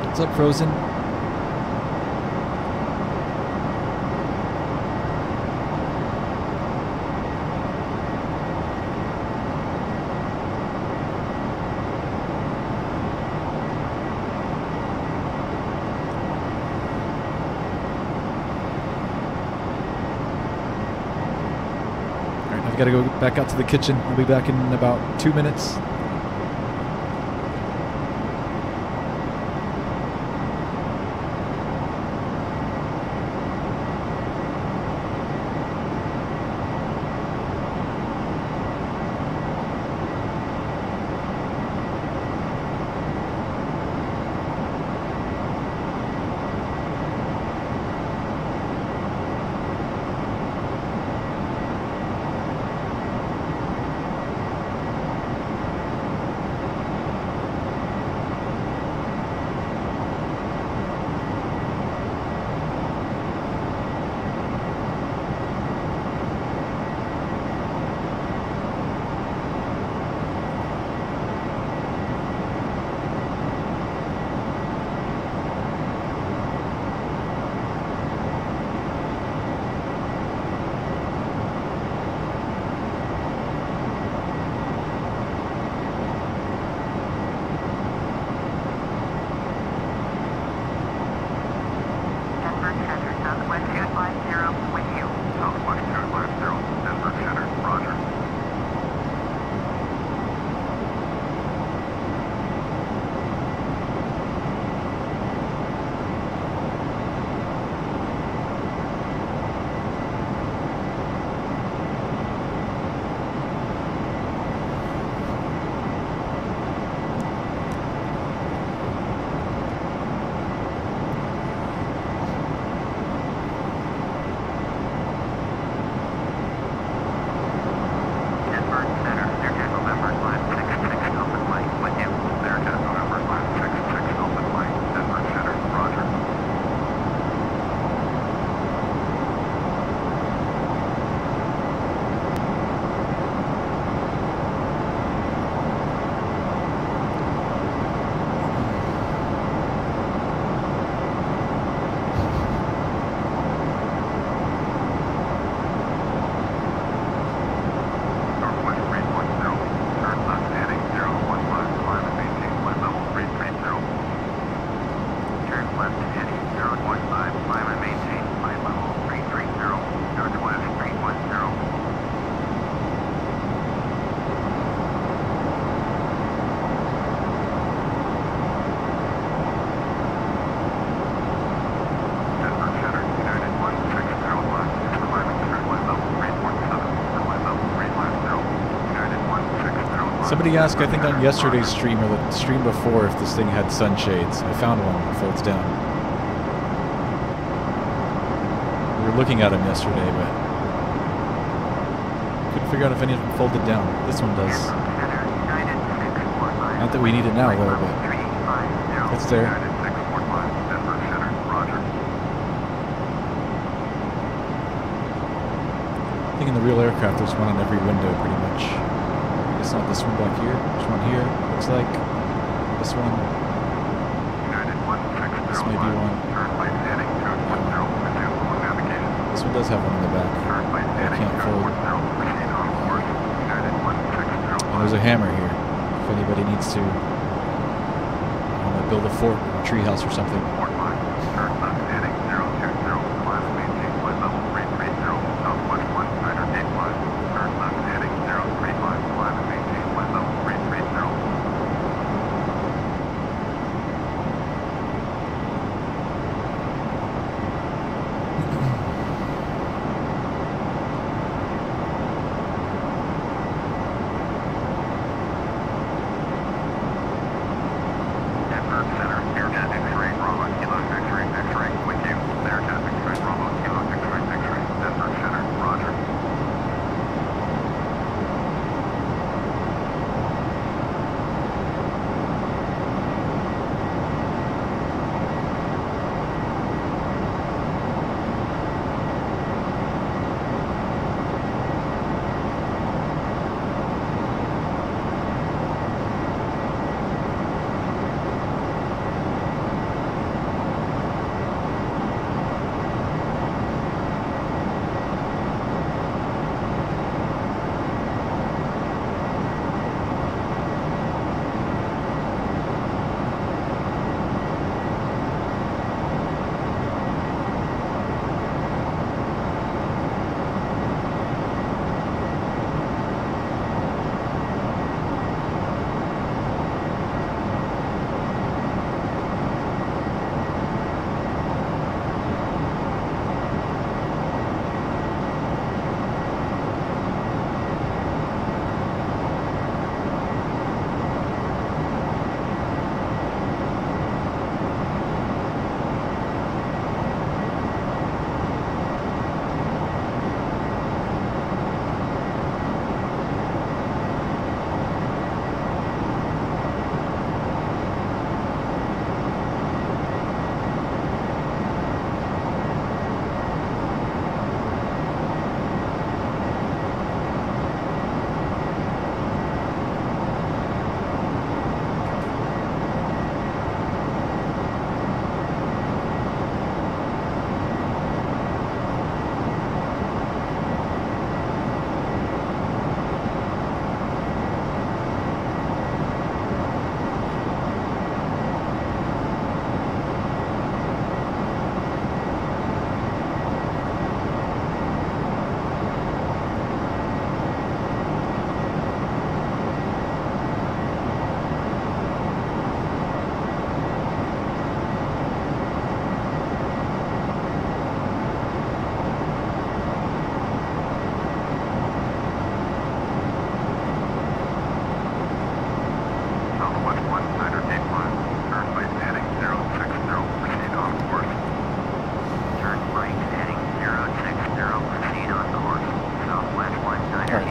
What's up, Frozen? Got to go back out to the kitchen. I'll be back in about 2 minutes. Somebody asked, I think on yesterday's stream or the stream before, if this thing had sunshades. I found one. It folds down. We were looking at them yesterday, but couldn't figure out if any of them folded down. This one does. Not that we need it now, though, but it's there. I think in the real aircraft there's one on every window, pretty much. It's not this one back here. There's one here. Looks like this one. This may be one. This one does have one in the back. I can't fold. And there's a hammer here. If anybody needs to, I don't know, build a fort or a treehouse or something.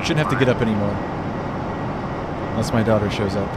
Shouldn't have to get up anymore. Unless my daughter shows up.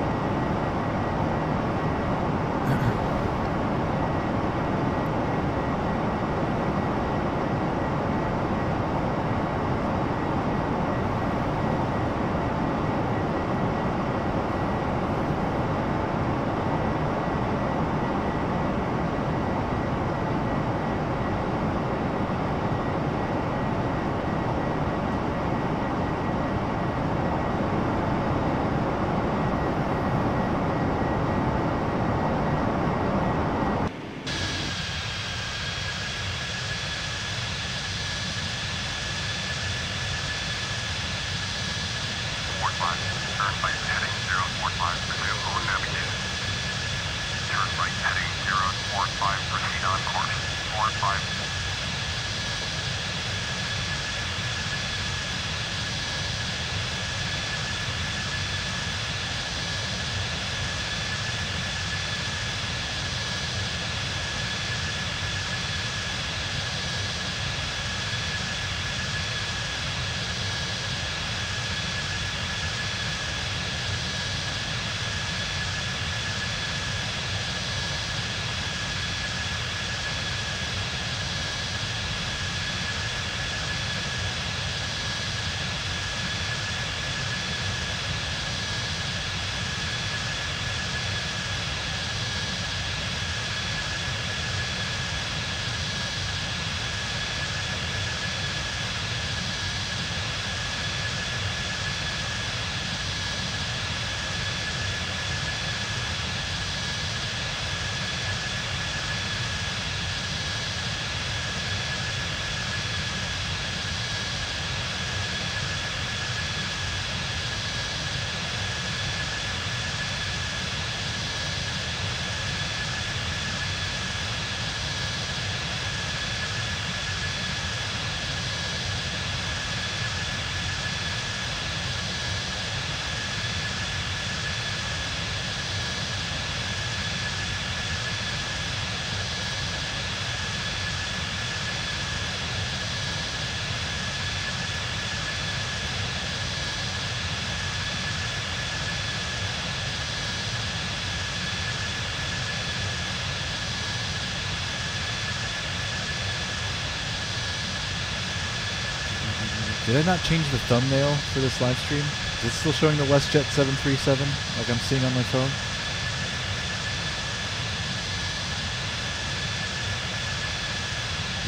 Did I not change the thumbnail for this live stream? Is it still showing the WestJet 737 like I'm seeing on my phone?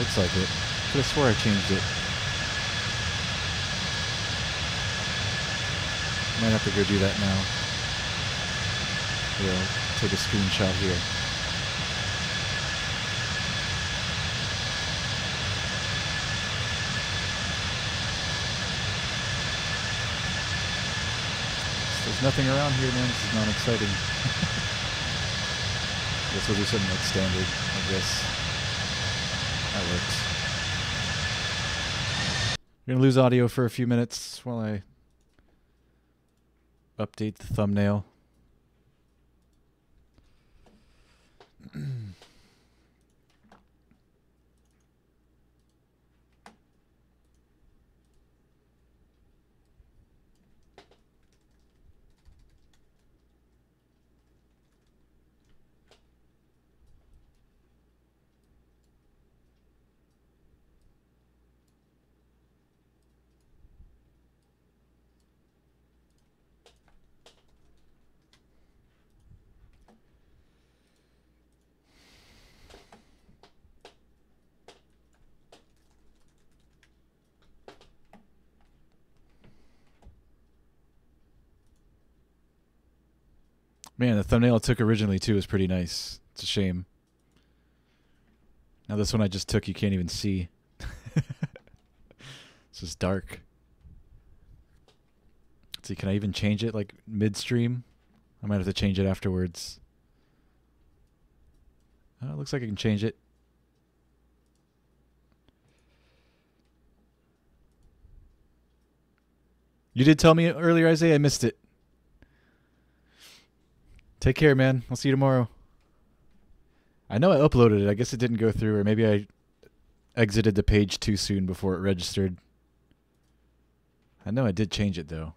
Looks like it. Could have swore I changed it. Might have to go do that now. Here, I'll take a screenshot here. There's nothing around here, man. This is not exciting. Guess we'll do something like standard, I guess. That works. We're gonna lose audio for a few minutes while I update the thumbnail. Man, the thumbnail I took originally too is pretty nice. It's a shame. Now this one I just took you can't even see. It's just dark. Let's see, can I even change it like midstream? I might have to change it afterwards. Oh, it looks like I can change it. You did tell me earlier, Isaiah. I missed it. Take care, man. I'll see you tomorrow. I know I uploaded it. I guess it didn't go through, or maybe I exited the page too soon before it registered. I know I did change it, though.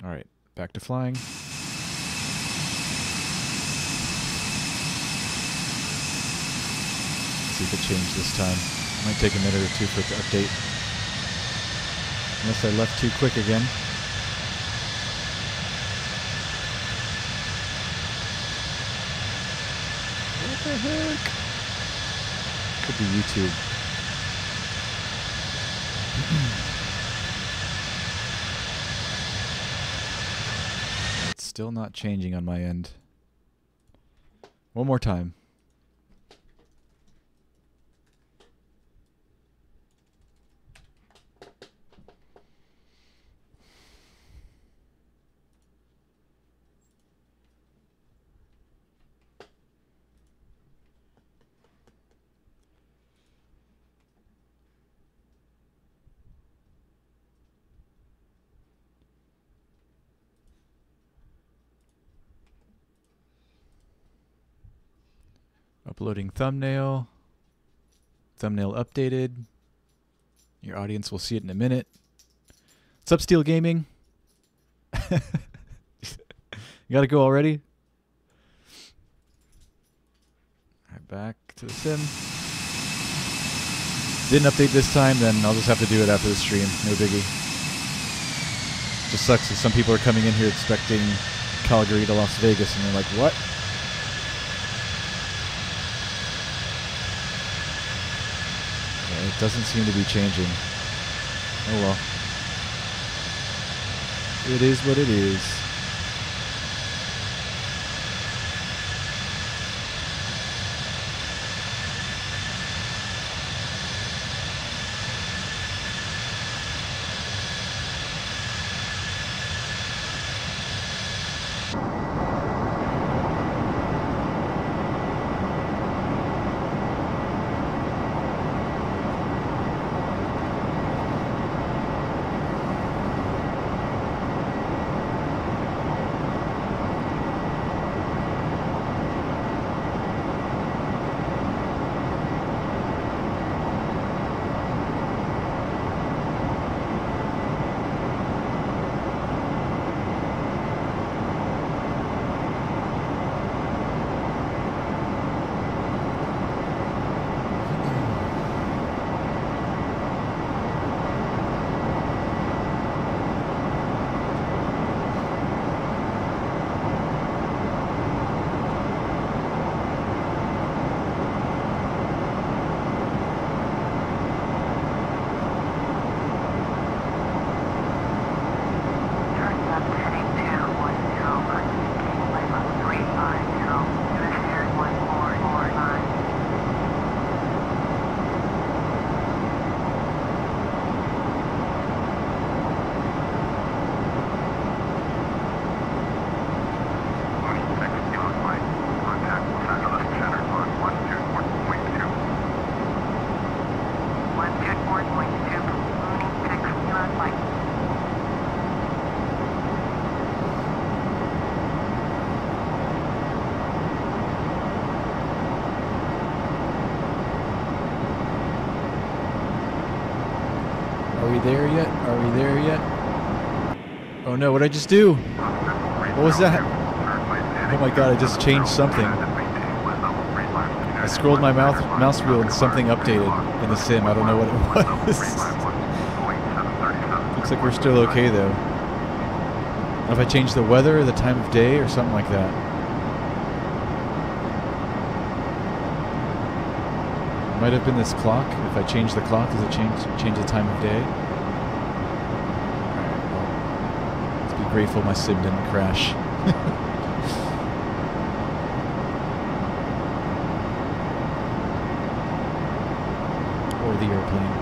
All right, back to flying. Let's see if it changed this time. Might take a minute or two for it to update. Unless I left too quick again. What the heck? Could be YouTube. It's still not changing on my end. One more time. Uploading thumbnail. Thumbnail updated. Your audience will see it in a minute. What's up, Steel Gaming? You gotta go already? Alright, back to the sim. Didn't update this time, then I'll just have to do it after the stream. No biggie. Just sucks that some people are coming in here expecting Calgary to Las Vegas, and they're like, what? It doesn't seem to be changing. Oh well. It is what it is. there yet? Are we there yet? Oh no, what did I just do? What was that? Oh my god, I just changed something. I scrolled my mouse wheel and something updated in the sim. I don't know what it was. Looks like we're still okay though. If I change the weather or the time of day or something like that. Might have been this clock. If I change the clock, does it change the time of day? Alright, well, let's be grateful my sim didn't crash. Or the airplane.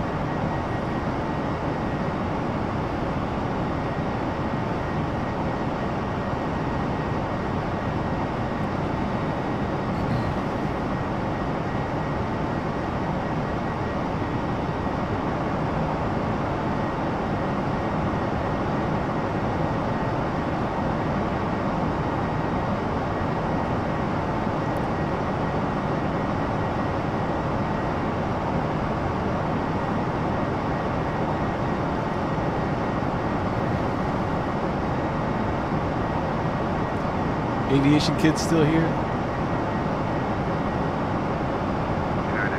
Aviation kids still here? United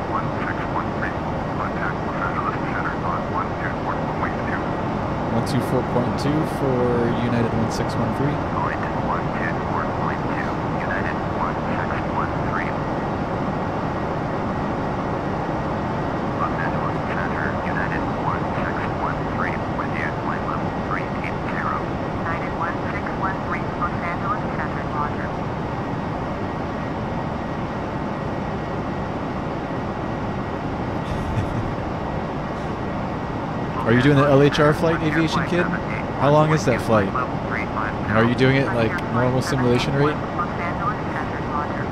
1613, contact Los Angeles Center on 124.2. 124.2 for United 1613. Point 124.2, United 1613. Los Angeles Center, United 1613, with you, flight level 380. United 1613, Los Angeles Center, Roger. Are you doing the LHR flight, aviation kid? How long is that flight? And are you doing it like normal simulation rate? Los Angeles Center, Roger.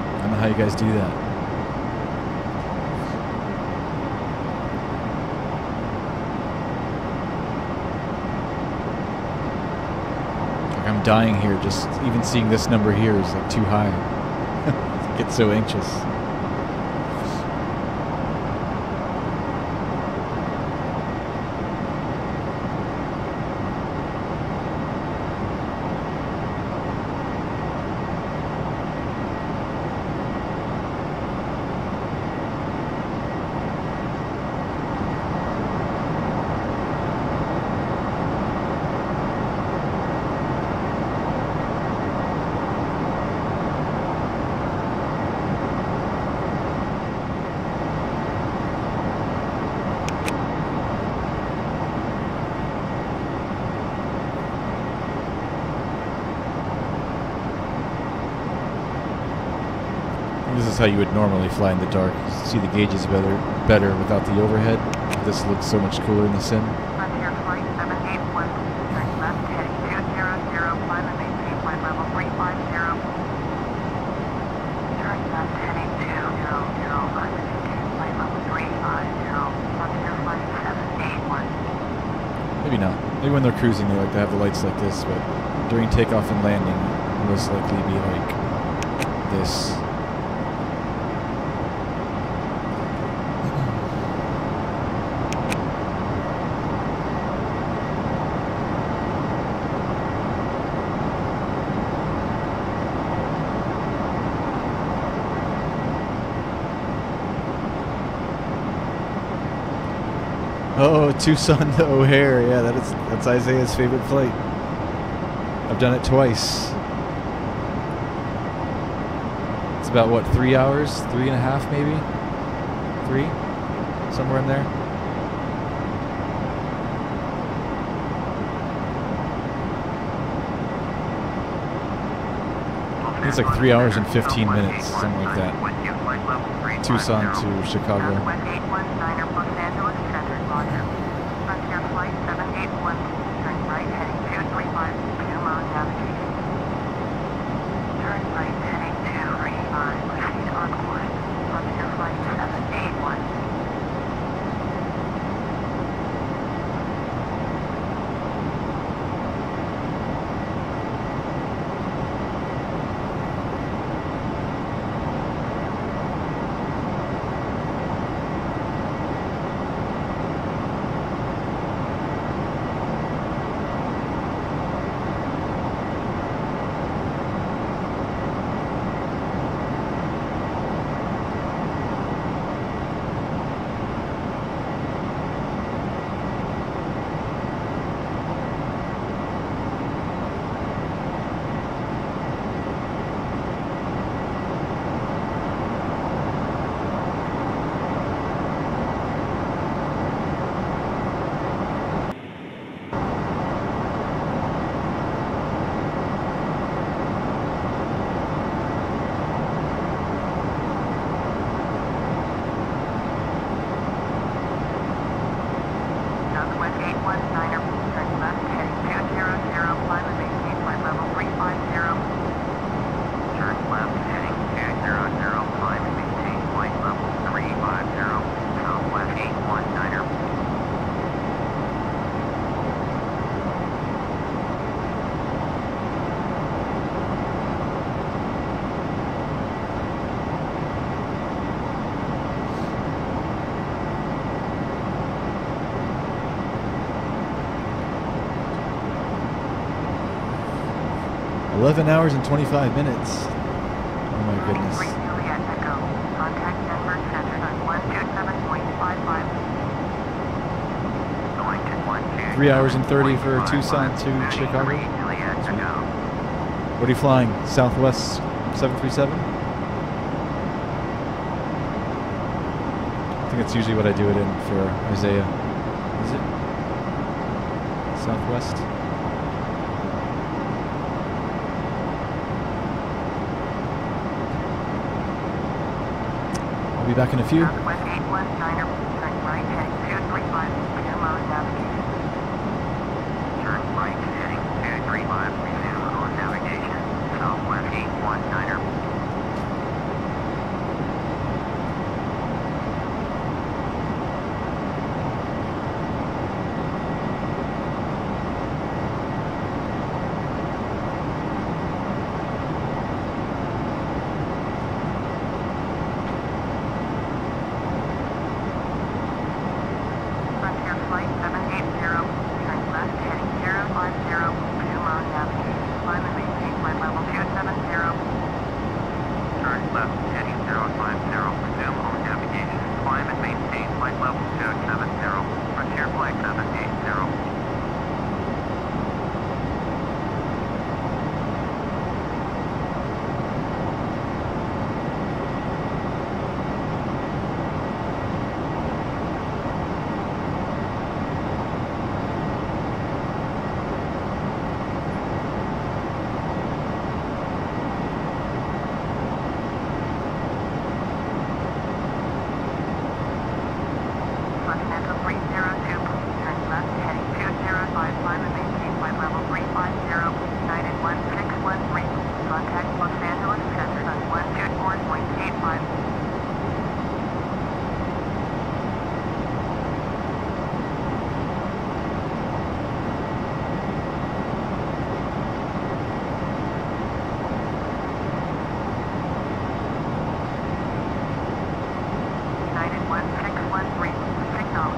I don't know how you guys do that. Like I'm dying here, just even seeing this number here is like too high. I get so anxious. This is how you would normally fly in the dark. You see the gauges better without the overhead. This looks so much cooler in the sim. Frontier Flight 781, turn left heading 200, climb and maintain flight level 350. Turn left heading 200, climb and maintain flight level 350. Frontier Flight 781. Maybe not. Maybe when they're cruising they like to have the lights like this, but during takeoff and landing it'll most likely be like this. Oh, Tucson to O'Hare. Yeah, that's Isaiah's favorite flight. I've done it twice. It's about what, 3 hours? 3.5 maybe? 3? Somewhere in there. I think it's like 3 hours and 15 minutes, something like that. Tucson to Chicago. Northwest 819er, Los Angeles Center, Roger. Frontier Flight 781, turn right heading 235, 2 mode navigation. Turn right heading 235, proceed on course. Frontier Flight 781. 11 hours and 25 minutes. Oh my goodness. 3 Juliet Echo. Contact Denver Center on 127.55. Going to 3 hours and 30 for Tucson to Chicago. Juliet Echo. What are you flying? Southwest 737? I think that's usually what I do it in for Isaiah. Is it? Southwest? I'll be back in a few. Southwest 819er, turn right heading 235, resume on navigation. Turn right heading 235, resume on navigation. Southwest 819er. Frontier Flight 780, turn left heading 050, resume on navigation. Climb and maintain flight level 270. Turn left heading 050, resume on navigation. Climb and maintain flight level 270. Frontier Flight 780. Continental 302, turn left heading 205, climb and maintain flight level 350, United 1613, contact Los Angeles Center on 124.85. United 1613, signal.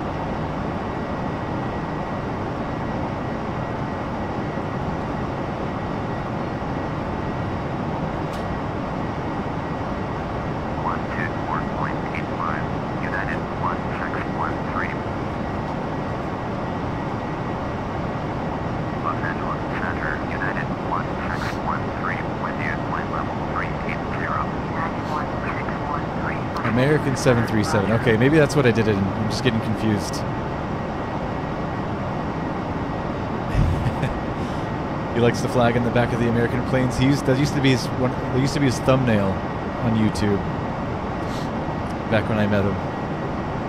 United 1613. Los Angeles Center, United 1613, with you, flight level 380. United 1613. American 737. Okay, maybe that's what I did it in. I'm just getting confused. He likes the flag in the back of the American planes. That used to be his thumbnail on YouTube back when I met him.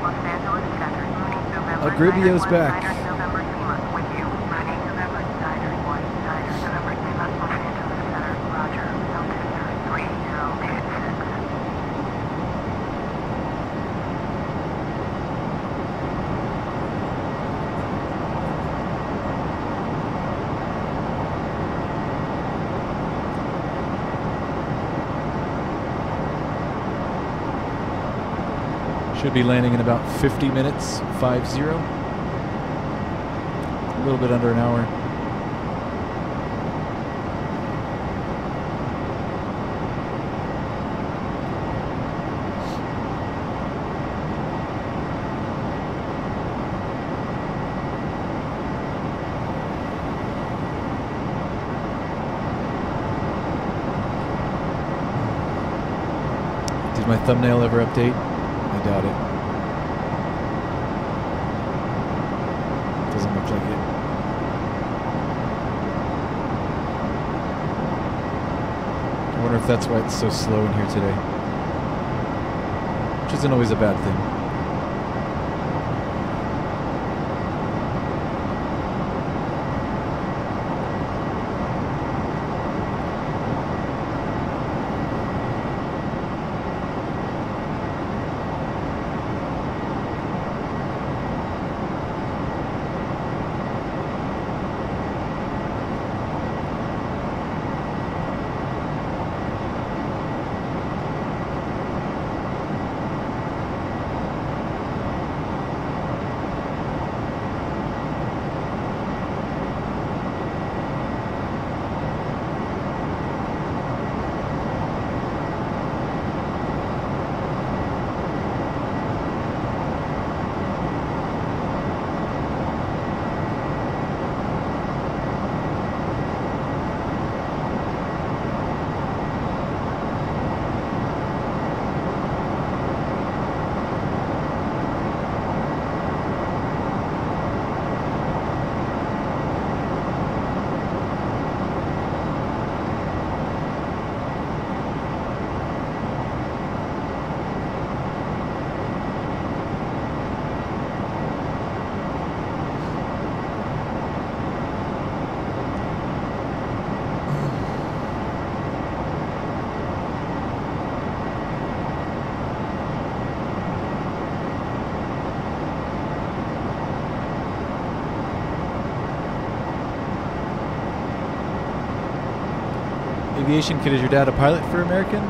Los Angeles Center, running November. Agribio's back. November Lima, with you. Running November, Niner 1, Niner, November Lima, Los Angeles Center, Roger, altitude 3086. Should be landing in about 50 minutes, 50. A little bit under an hour. Did my thumbnail ever update? I doubt it. Doesn't look like it. I wonder if that's why it's so slow in here today. Which isn't always a bad thing. Aviation kid, is your dad a pilot for American?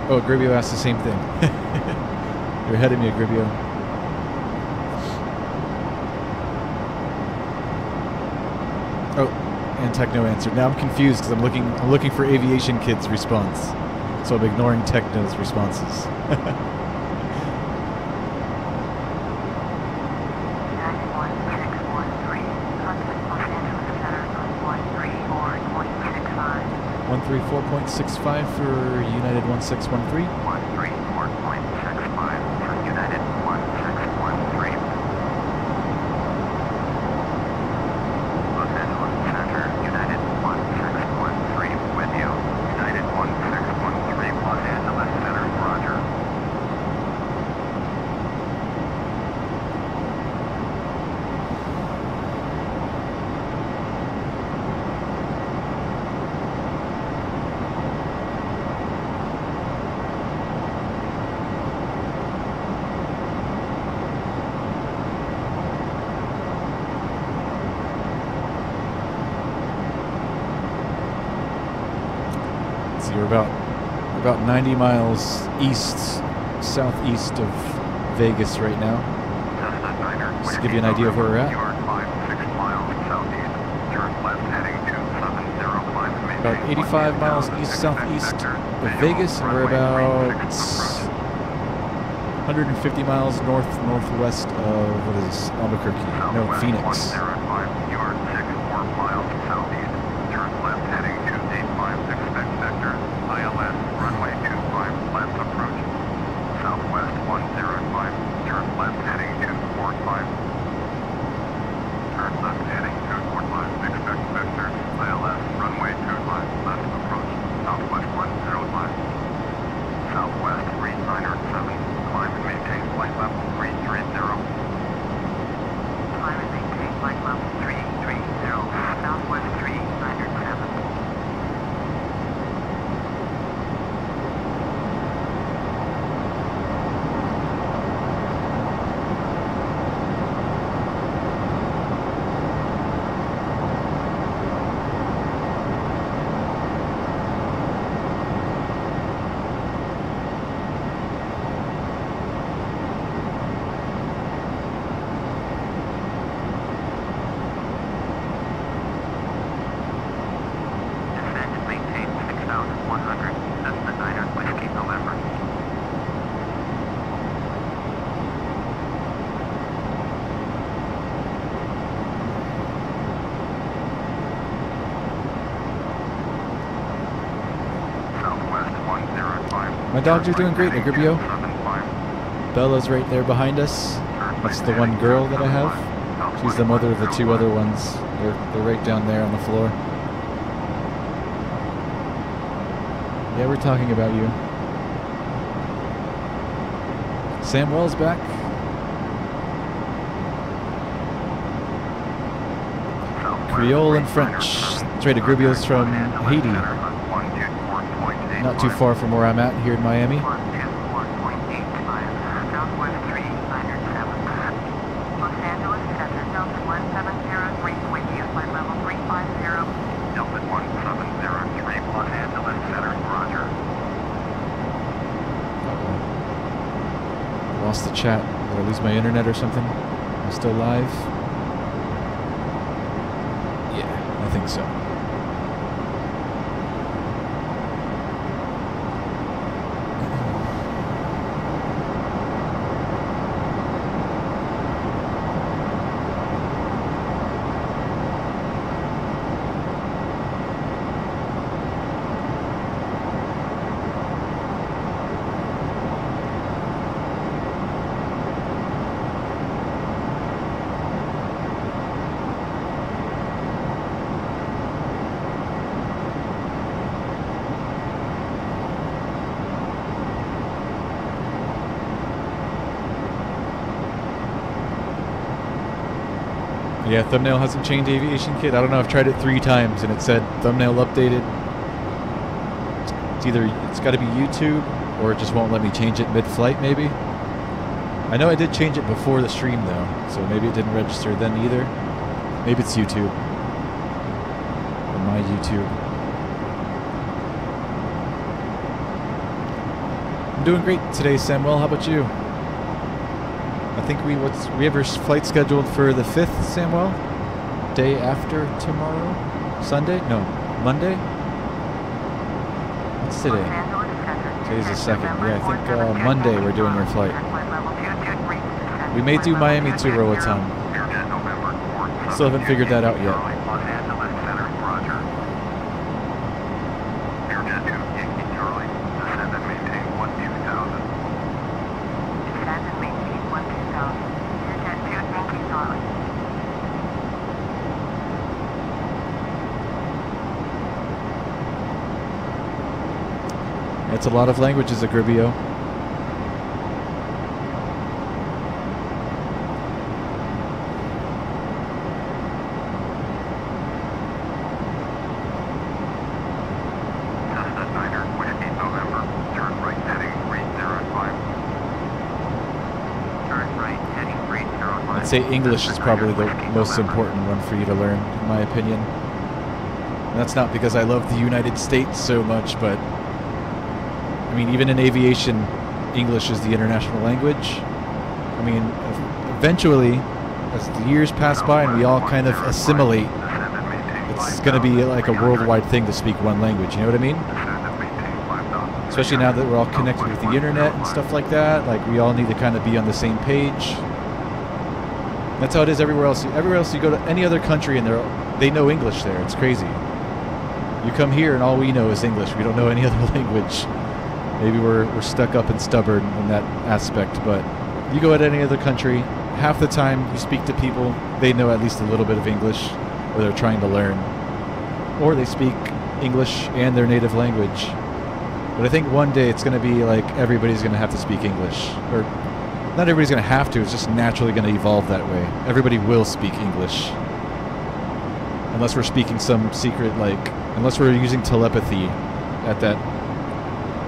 Oh, Gribio asked the same thing. You're ahead of me, Gribio. Oh, and Techno answered. Now I'm confused because I'm looking for Aviation Kid's response. So I'm ignoring Techno's responses. Three 134.65 for United 1613. 134.65 for United 1613. Los Angeles Center, United 1613 with you. United 1613, Los Angeles Center, roger. We're about 90 miles southeast of Vegas right now. Just to give you an idea of where we're at. About 85 miles east-southeast of Vegas, and we're about 150 miles northwest of, what is this, Albuquerque? No, Phoenix. My dogs are doing great, Agribio. Bella's right there behind us. That's the one girl that I have. She's the mother of the two other ones. They're right down there on the floor. Yeah, we're talking about you. Sam Wells back. Creole and French. That's right, Agribio's from Haiti. Not too far from where I'm at here in Miami. Lost the chat. Did I lose my internet or something? Am I still live? Yeah, I think so. Yeah, thumbnail hasn't changed, Aviation Kid. I don't know, I've tried it 3 times and it said thumbnail updated. It's got to be YouTube, or it just won't let me change it mid-flight maybe. I know I did change it before the stream though, so maybe it didn't register then either. Maybe it's YouTube. my YouTube. I'm doing great today, Samuel. How about you? I think we have our flight scheduled for the 5th, Samuel? Day after tomorrow? Sunday? No, Monday? What's today? Today's the 2nd. Yeah, I think Monday we're doing our flight. We may do Miami to Roatan. Still haven't figured that out yet. It's a lot of languages, Agribio. I'd say English is probably the most important one for you to learn, in my opinion. And that's not because I love the United States so much, but I mean, even in aviation, English is the international language. I mean, eventually, as the years pass by and we all kind of assimilate, it's going to be like a worldwide thing to speak one language, you know what I mean? Especially now that we're all connected with the internet and stuff like that, like we all need to kind of be on the same page. That's how it is everywhere else. Everywhere else you go to any other country and they know English there. It's crazy. You come here and all we know is English. We don't know any other language. Maybe we're stuck up and stubborn in that aspect, but you go at any other country, half the time you speak to people, they know at least a little bit of English, or they're trying to learn. Or they speak English and their native language. But I think one day it's going to be like everybody's going to have to speak English. Or not everybody's going to have to, it's just naturally going to evolve that way. Everybody will speak English. Unless we're speaking some secret, unless we're using telepathy at that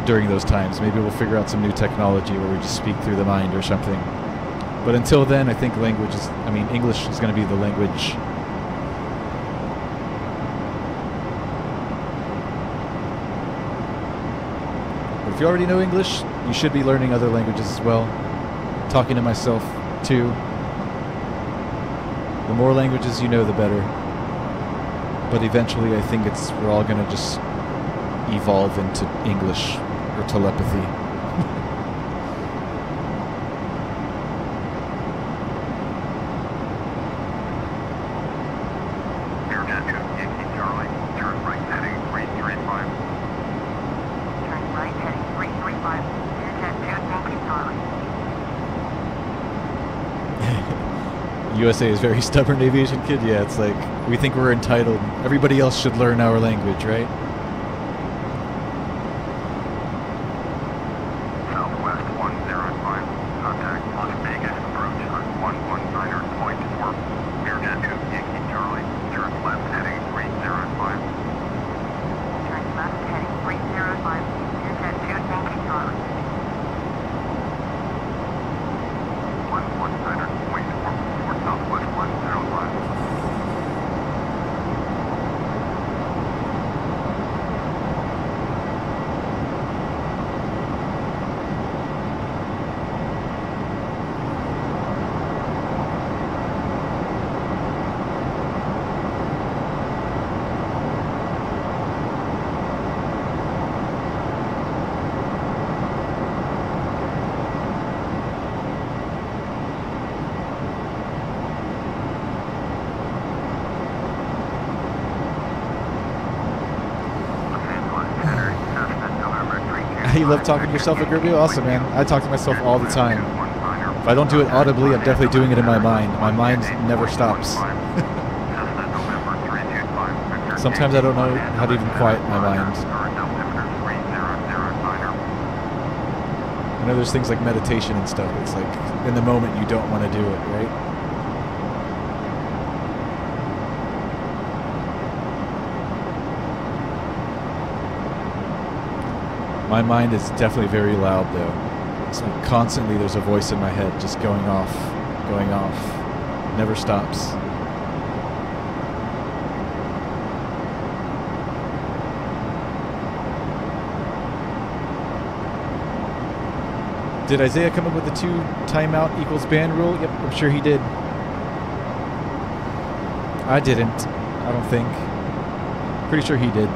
during those times. Maybe we'll figure out some new technology where we just speak through the mind or something. But until then, I think English is going to be the language. But if you already know English, you should be learning other languages as well. Talking to myself, too. The more languages you know, the better. But eventually, I think we're all going to just evolve into English or telepathy. Airjet 2, Yankee Charlie, turn right heading 335. Turn right heading 335. Airjet 2, Yankee Charlie. USA is very stubborn aviation kid. Yeah, it's like we think we're entitled. Everybody else should learn our language, right? Southwest 105. Contact Las Vegas approach on 119.4. Airjet 2, Yankee Charlie. Turn left heading 305. Turn left heading 305. Airjet 2, Yankee Charlie. 119.4 Southwest 105. You love talking to yourself, Agribio? Awesome, man. I talk to myself all the time. If I don't do it audibly, I'm definitely doing it in my mind. My mind never stops. Sometimes I don't know how to even quiet my mind. I know there's things like meditation and stuff. It's like, in the moment, you don't want to do it, right? My mind is definitely very loud, though. It's like constantly there's a voice in my head just going off. Never stops. Did Isaiah come up with the 2 timeout equals ban rule? Yep, I'm sure he did. I didn't. I don't think. Pretty sure he did.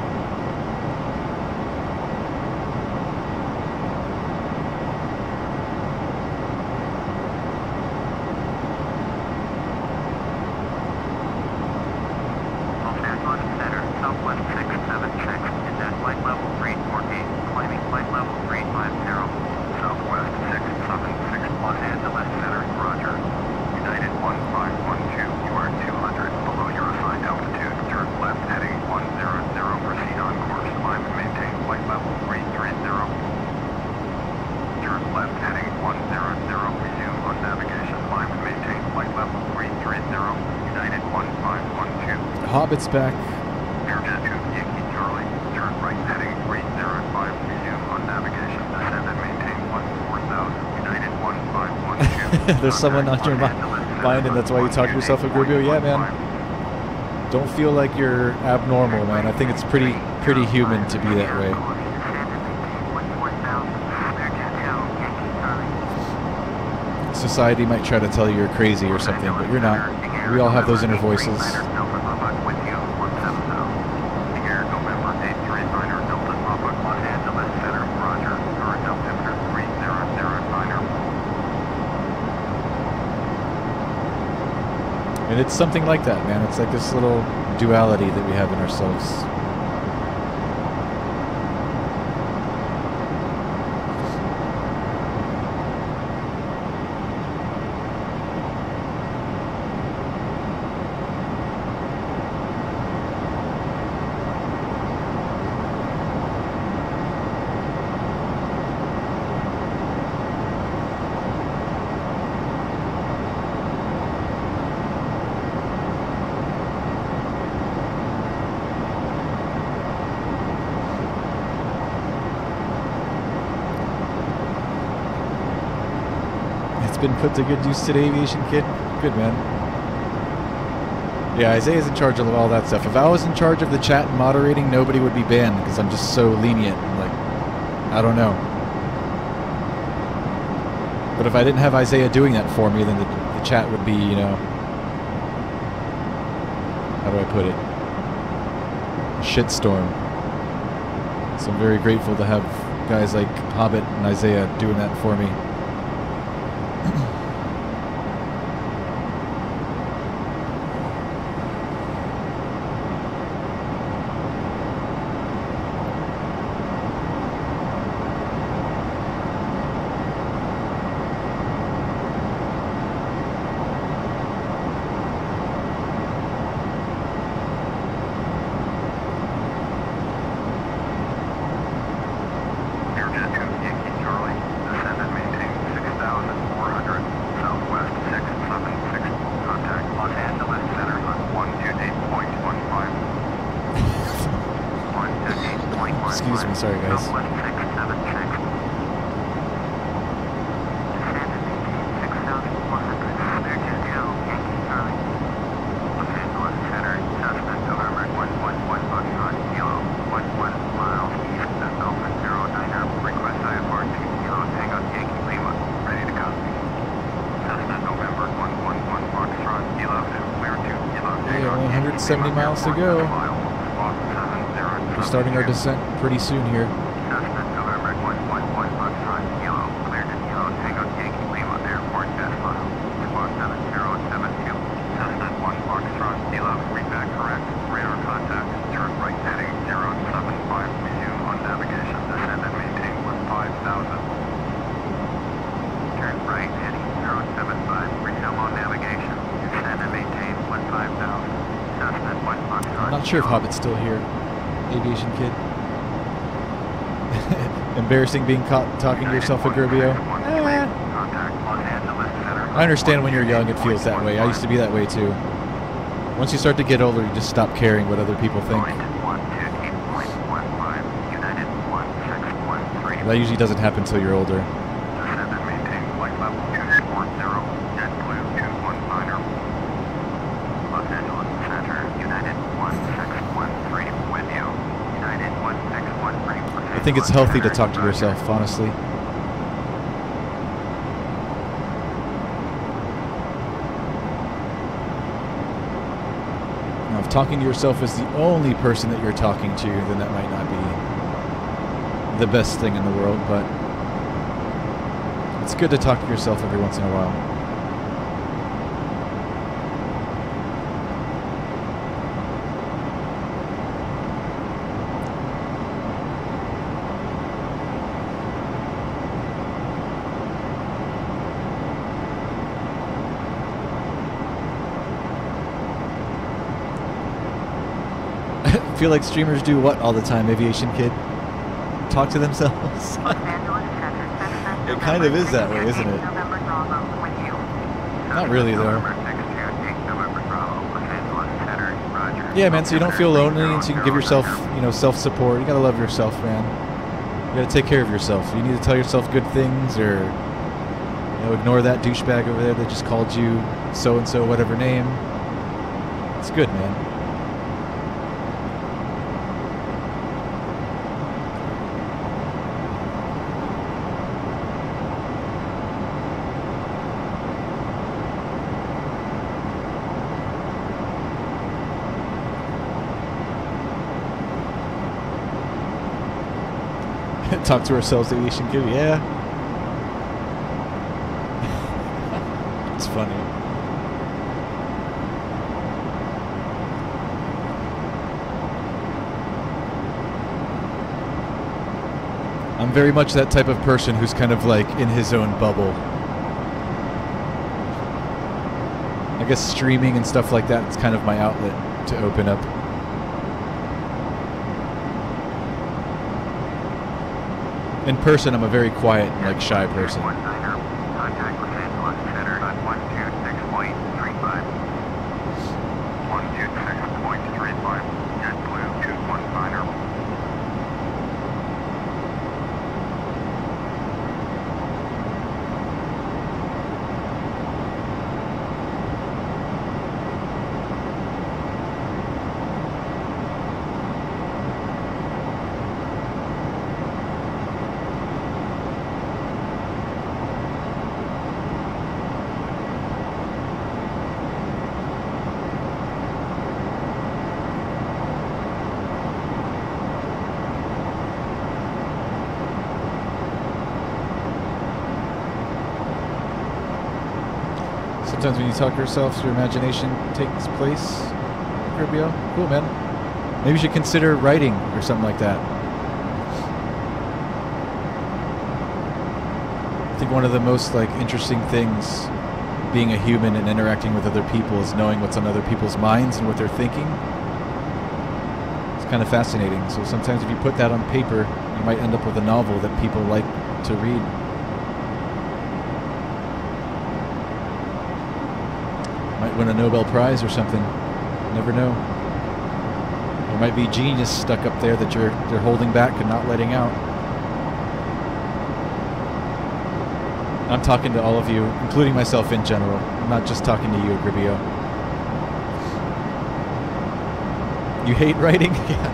Hobbit's back. Airjet 2, Yankee Charlie, turn right heading 305, resume on navigation, descend and maintain 14,000, United 1512. There's someone on your mind and that's why you talk to yourself a Gurbio? Yeah, man. Don't feel like you're abnormal, man. I think it's pretty human to be that way. Society might try to tell you you're crazy or something, but you're not. We all have those inner voices. And it's something like that, man. It's like this little duality that we have in ourselves. Been put to good use today, Aviation Kid. Good, man. Yeah, Isaiah's in charge of all that stuff. If I was in charge of the chat and moderating, nobody would be banned because I'm just so lenient. Like, I don't know. But if I didn't have Isaiah doing that for me, then the chat would be, you know, how do I put it? A shitstorm. So I'm very grateful to have guys like Hobbit and Isaiah doing that for me. Excuse me, sorry guys. Yeah, 170 miles to go. We're starting our descent pretty soon here. I'm not sure if Hobbit's still here. Aviation Kid. Embarrassing being caught talking to yourself a Gurbio. I understand when you're young it feels that way. I used to be that way too. Once you start to get older, you just stop caring what other people think. That usually doesn't happen until you're older. I think it's healthy to talk to yourself, honestly. Now, if talking to yourself is the only person that you're talking to, then that might not be the best thing in the world, but it's good to talk to yourself every once in a while. I feel like streamers do what all the time, Aviation Kid? Talk to themselves? It kind of is that way, isn't it? Not really, though. Yeah, man, so you don't feel lonely and so you can give yourself, you know, self-support. You gotta love yourself, man. You gotta take care of yourself. You need to tell yourself good things or, you know, ignore that douchebag over there that just called you so-and-so, whatever name. It's good, man. Talk to ourselves, Aviation Kid. Yeah. It's funny. I'm very much that type of person who's kind of like in his own bubble. I guess streaming and stuff like that is kind of my outlet to open up. In person, I'm a very quiet and like shy person. Contact Los Angeles Center on 126.35. 126.35. JetBlue 219er. Sometimes when you talk to yourself, your imagination takes place. Rubio, cool, man. Maybe you should consider writing or something like that. I think one of the most like interesting things being a human and interacting with other people is knowing what's on other people's minds and what they're thinking. It's kind of fascinating. So sometimes if you put that on paper, you might end up with a novel that people like to read. Might win a Nobel Prize or something. You never know. There might be genius stuck up there that they're holding back and not letting out. I'm talking to all of you, including myself in general. I'm not just talking to you, Gribio. You hate writing? Yeah.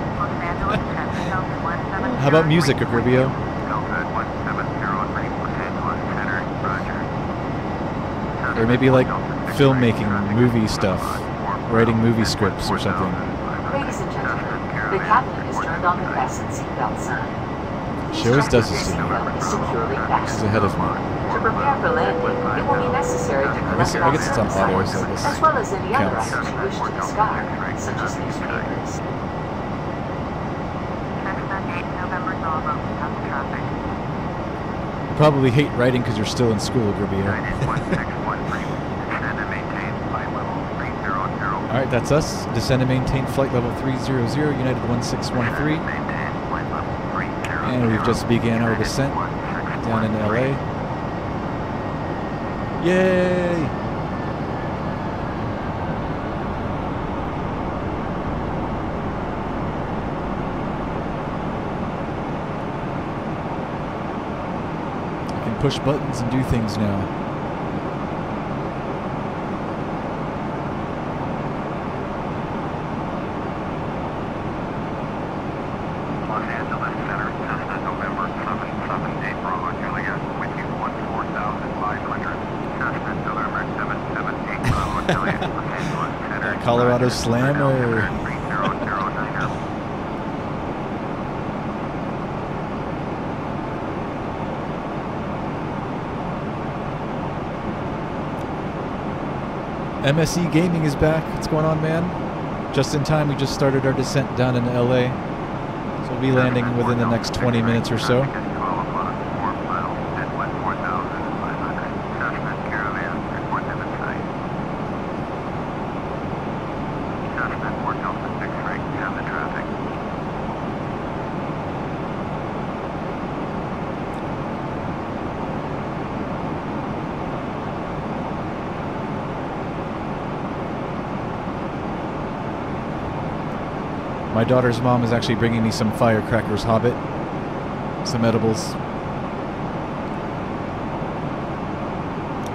How about music, Gribio? Or maybe like filmmaking, movie stuff, writing movie scripts or something. Ladies and gentlemen, the captain has turned on the fasten seatbelt sign. She always does this to me. Securely She's fastened. ahead of me. To prepare for landing, it will be necessary to collect I guess it's on auto, so this as well as any other counts. items you wish to discard, such as newspapers. You probably hate writing because you're still in school, Gribio. Alright, that's us. Descend and maintain flight level 300, United 1613. And we've just began our descent down into LA. Yay! I can push buttons and do things now. Colorado Slammer. MSE Gaming is back. What's going on, man? Just in time, we just started our descent down into LA. So we'll be landing within the next 20 minutes or so. My daughter's mom is actually bringing me some firecrackers, Hobbit. Some edibles.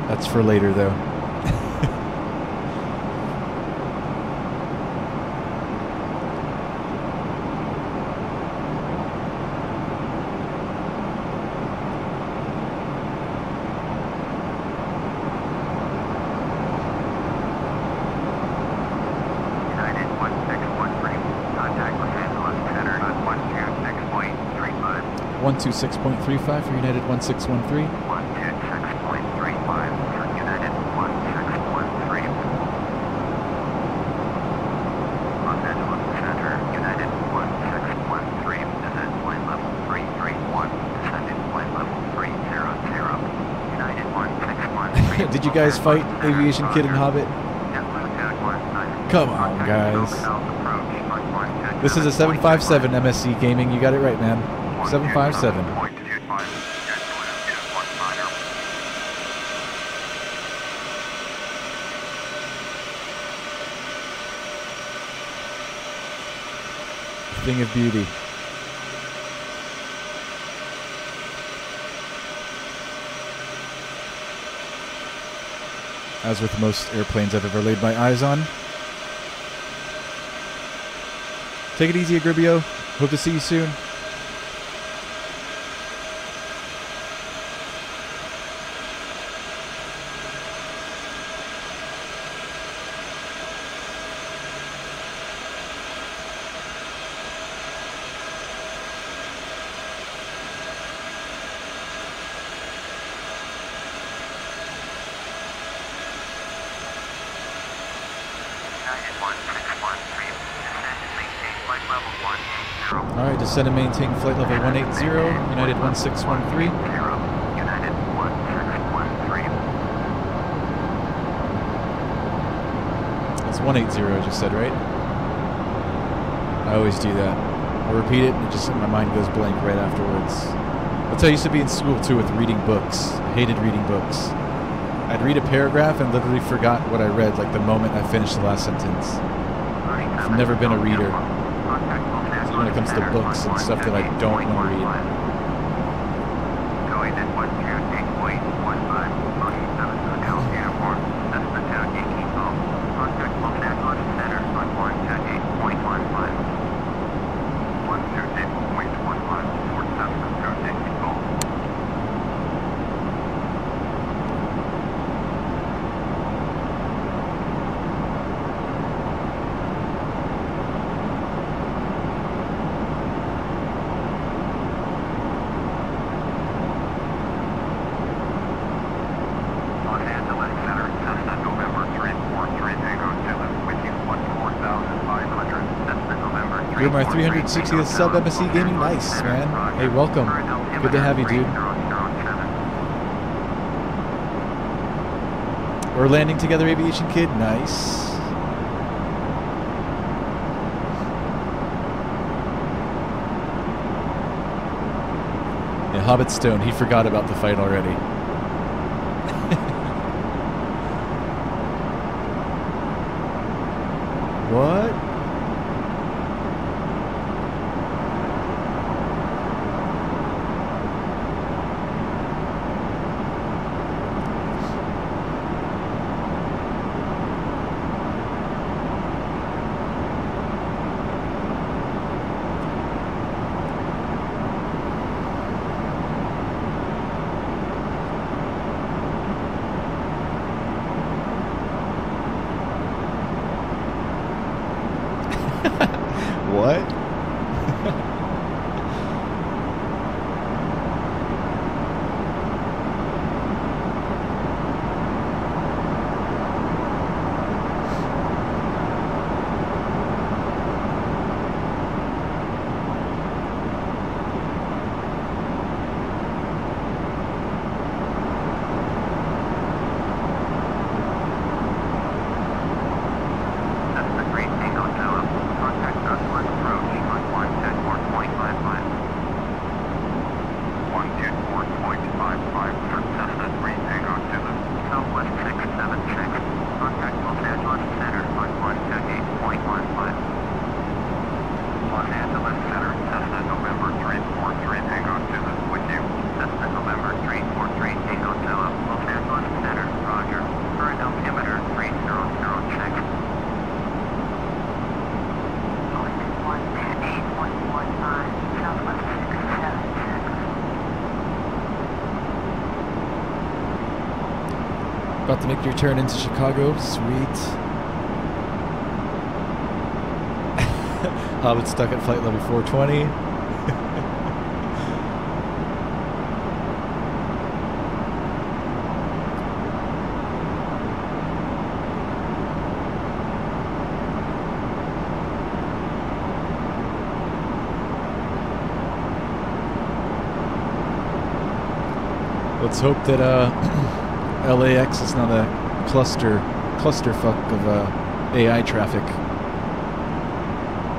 That's for later, though. United 126.35 for United 1613. 126.35 for United 1613. Los Angeles Center, United 1613, descent flight level 331, descending flight level 300. United 1613. Did you guys fight Aviation Kid and Hobbit? Come on, guys. This is a 757 MSC Gaming. You got it right, man. 757. Thing of beauty. As with most airplanes I've ever laid my eyes on. Take it easy, Agribio. Hope to see you soon. Alright, descend and maintain flight level 180, United 1613. United 1613. It's 180 I just said, right? I always do that. I repeat it and it just, my mind goes blank right afterwards. That's how I used to be in school too with reading books. I hated reading books. I'd read a paragraph and literally forgot what I read like the moment I finished the last sentence. I've never been a reader. So when it comes to books and stuff that I don't want to read. Going at 128.15, approaching 7 uniform, that's the town Yankee Home. Contact Los Angeles Center on 128.15. 128.15, Fort Cessna, town Yankee Home. You're my 360th sub MSC Gaming. Nice, man. Hey, welcome. Good to have you, dude. We're landing together, Aviation Kid. Nice. Yeah, Hobbit Stone, he forgot about the fight already. What? What? About to make your turn into Chicago. Sweet. Hobbit stuck at flight level 420. Let's hope that LAX is not a clusterfuck of AI traffic,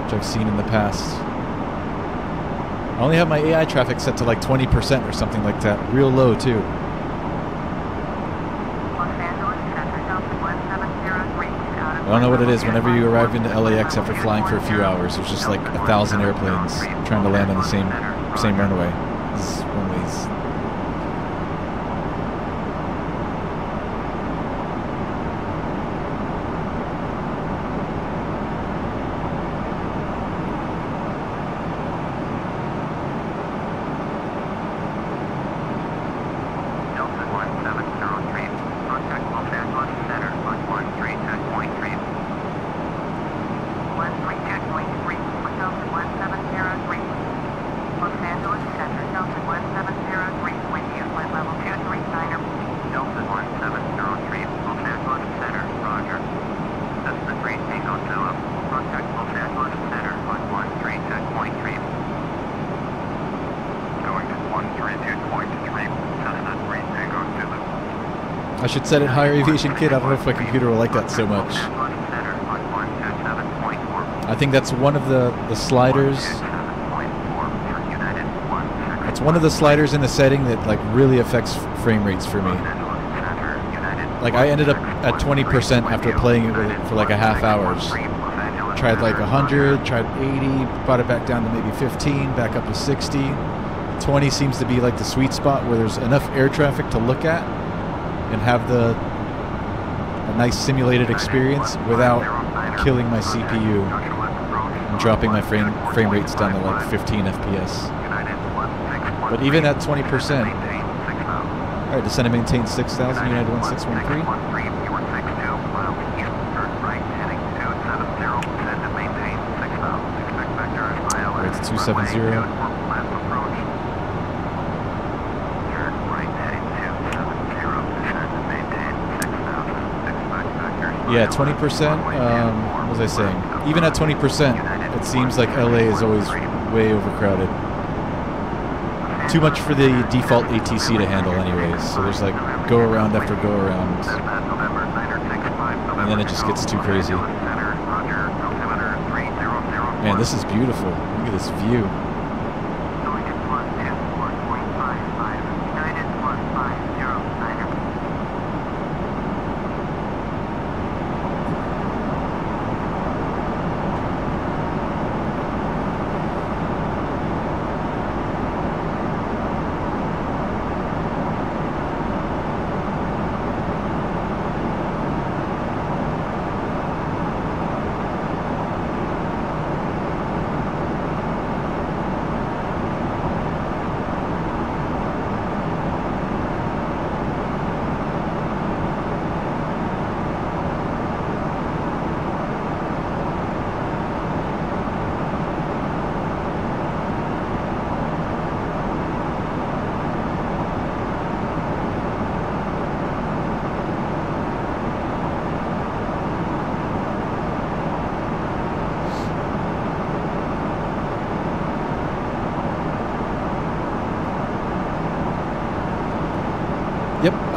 which I've seen in the past. I only have my AI traffic set to like 20% or something like that, real low too. I don't know what it is. Whenever you arrive into LAX after flying for a few hours, there's just like 1,000 airplanes trying to land on the same runway. These runways. I should set it higher, Aviation Kid. I don't know if my computer will like that so much. I think that's one of the sliders. It's one of the sliders in the setting that like really affects frame rates for me. Like I ended up at 20% after playing it with it for like a half hours. Tried like 100, tried 80, brought it back down to maybe 15, back up to 60. 20 seems to be like the sweet spot where there's enough air traffic to look at and have a nice simulated experience without killing my CPU and dropping my frame rates down to like 15 FPS. But even at 20%, alright, descend and maintain 6,000, United 1613. Alright, it's 270. Yeah, 20%, what was I saying? Even at 20%, it seems like LA is always way overcrowded. Too much for the default ATC to handle anyways, so there's like go around after go around. And then it just gets too crazy. Man, this is beautiful. Look at this view.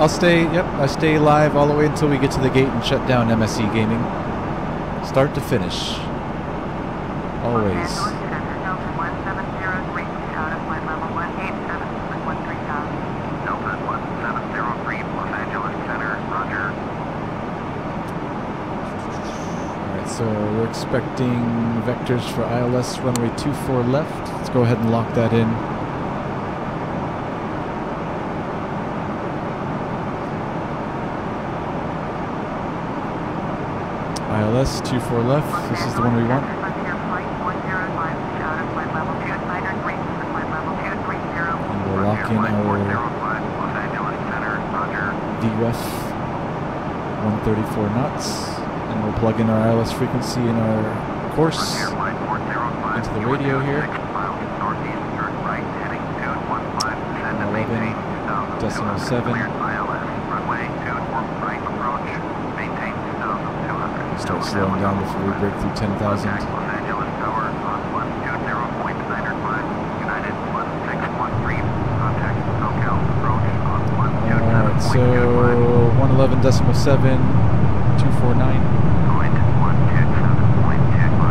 I'll stay. Yep, I stay live all the way until we get to the gate and shut down MSE Gaming. Start to finish. Always. Alright, so we're expecting vectors for ILS runway 24 left. Let's go ahead and lock that in. ILS 24 left. This is the one we want. And we'll lock in our VREF 134 knots. And we'll plug in our ILS frequency in our course into the radio here. 11.7. Start slowing down before we break through 10,000. Alright, so 111.7, 249.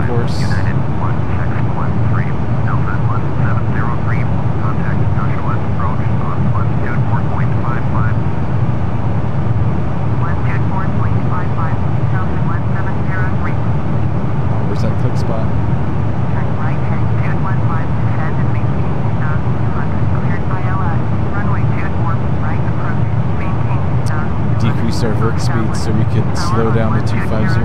Of course. Where's that click spot? Decrease our vert speed so we can slow down to 250.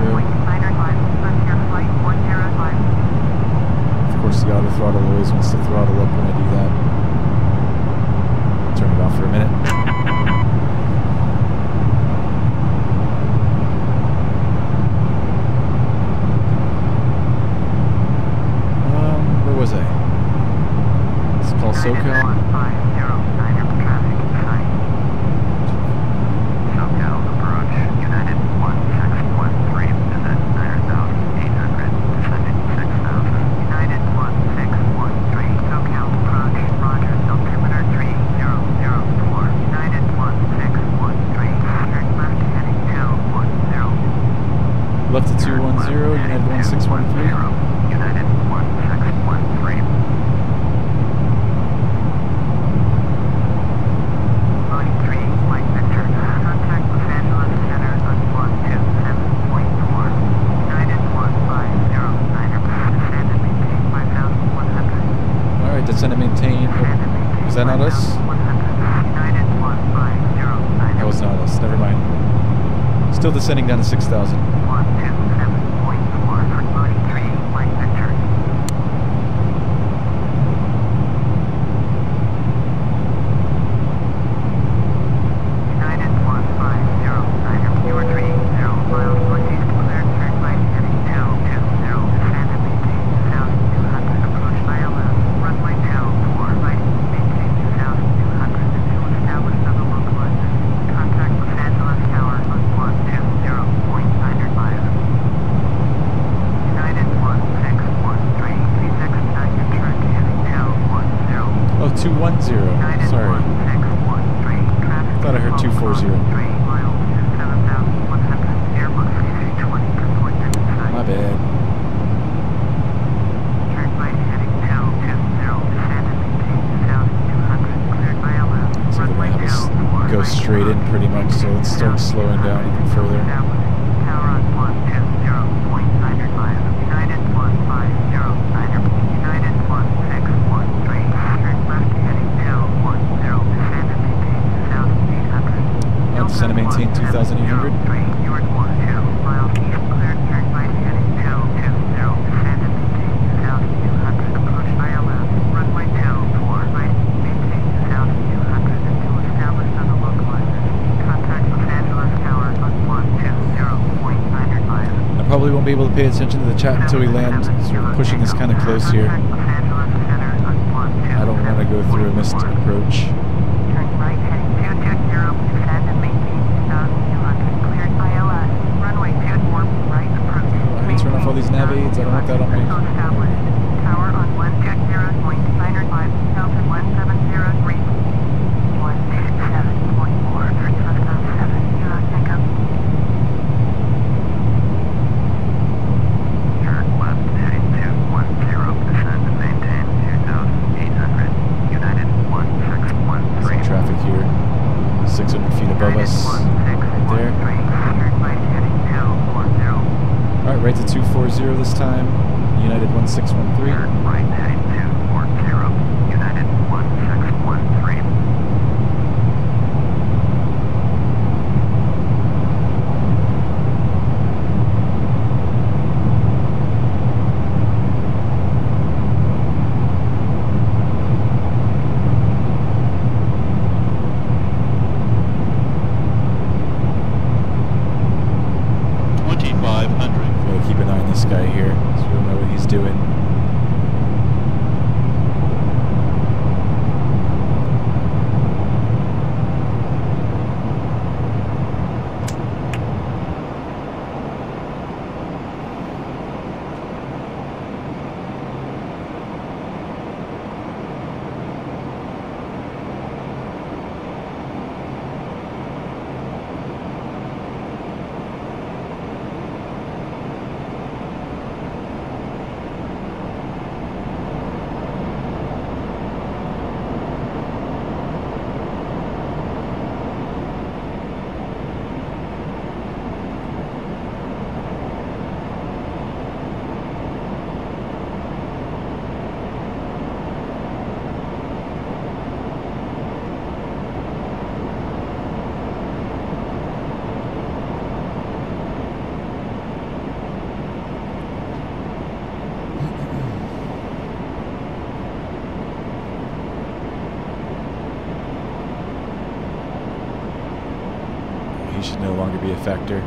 Of course, the auto throttle always wants to throttle up when I do that. Turn it off for a minute. Where was I? It's called SoCal. Left to 210, United 1613. United 1613. Line 3, Mike Victor. Contact Los Angeles Center on 127.4. United 150. Descend and maintain 5,100. Alright, descend and maintain. Was that not us? United 150. That was not us. Never mind. Still descending down to 6,000. 127.4 for line 3, Mike Victor. United 150, you are 30 miles northeast, cleared, turn right, heading 220, descend and maintain 2,200, approach ILS, runway 24, right, maintain 2,200, until established on the localizer. Contact Los Angeles Tower on 120.95. United 1613, please exit on your turn to heading 210. Oh, 210. United Sorry. 1613, traffic Thought I heard 240. 3 miles to 7,100, Airbus AC-20, report inside. My bad. Turn right heading 220, descend and maintain 2,200, cleared by ILS, So they're runway gonna have us 24, go straight in pretty much, so let's start slowing down even further. Tower on 120.95, United 150, United 1613, turn left heading 210, descend and maintain 2,800. Descend and maintain 2,800. 103, you are 12 miles east, cleared, turn right heading 220, descend and maintain 2,200, approach ILS, runway 24, right, maintain 2,200 until established on the localizer. Contact Los Angeles Tower on 120.95. I probably won't be able to pay attention to the chat until we land, so we're pushing this kind of close here. I don't want to go through a missed approach. Turn right heading 220, descend and maintain 2,200, cleared by ILS, runway 24, right approach. I need to turn off all these nav aids, I don't want that on me. Established. Tower on 120.95, Delta 1703, 167.4 for right to 240 this time. United 1613. Turn right heading 240. United 1613. Keep an eye on this guy here, so we don't know what he's doing. He should no longer be a factor.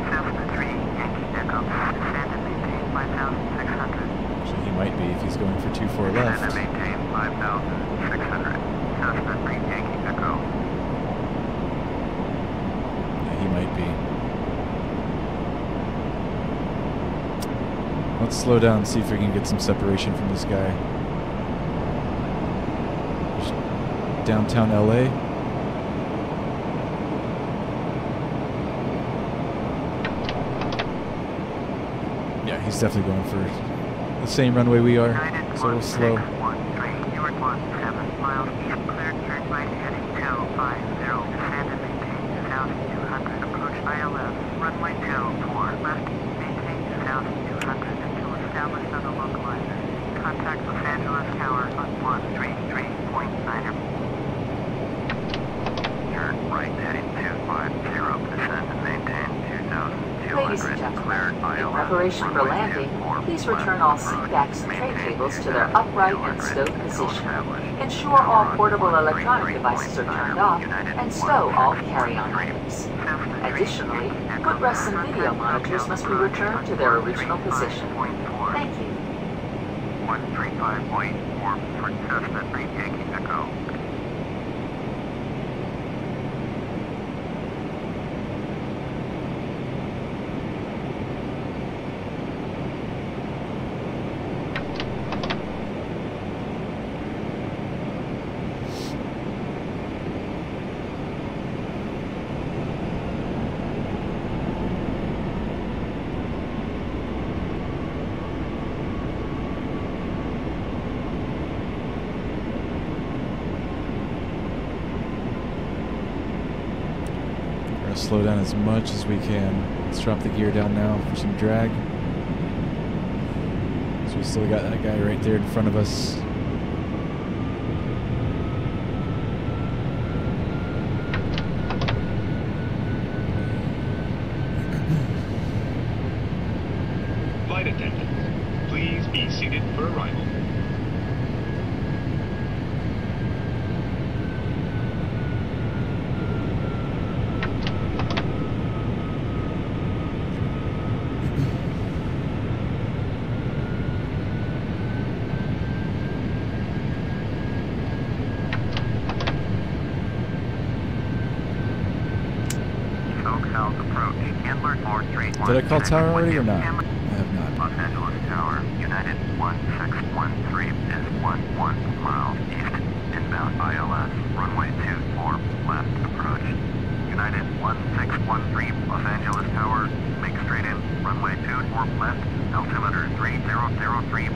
Cessna 3, Yankee Echo. Descend and maintain 5,600. Actually, he might be if he's going for 2-4 left. Descend and maintain 5,600. Cessna 3, Yankee Echo. Yeah, he might be. Let's slow down and see if we can get some separation from this guy. Downtown LA. Yeah, he's definitely going for the same runway we are, so we'll slow. 1613, you are 17 miles east, cleared, turn right heading 250, descend and maintain 2,200, approach ILS, runway 24, left, maintain 2,200 until established on the localizer. Contact Los Angeles Tower on 133.9. Turn right heading 250, descend and maintain 2,200. Ladies and gentlemen, Cleared in ILS, preparation for runway landing, 24, please left, return all approach, seatbacks and tray maintain tables to their upright and 2,200, stowed until position. established. Ensure all portable electronic devices are turned off, and stow all carry-on items. Additionally, footrest and video monitors must be returned to their original position. Thank you. 135.4 for Cessna 3 Yankee Echo. Slow down as much as we can. Let's drop the gear down now for some drag. So we still got that guy right there in front of us. Flight attendants, please be seated for arrival. Did I call tower already or not? I have not. Los Angeles Tower, United 1613 is 11 miles east, inbound ILS, runway 24, left approach. United 1613, Los Angeles Tower, make straight in, runway 24, left, altimeter 3003.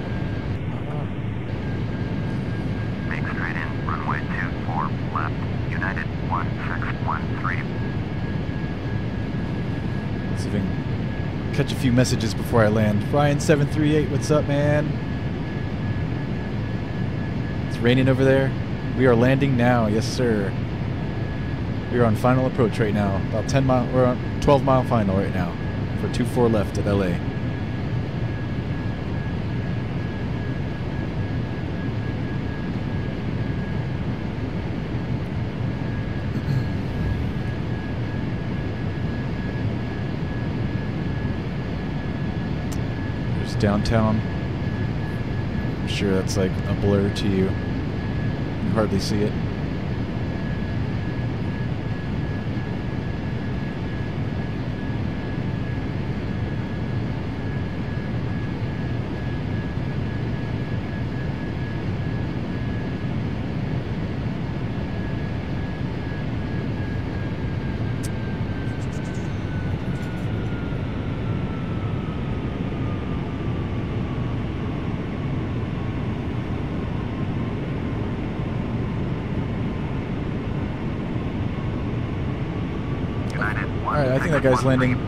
Make straight in, runway 24, left, United 1613. See if I can catch a few messages before I land. Ryan738, what's up, man? It's raining over there. We are landing now, yes sir. We are on final approach right now. About 10 mile, we're on 12-mile final right now for 24 left at LA. There's downtown. I'm sure that's like a blur to you. You can hardly see it. Alright, I think that guy's landing.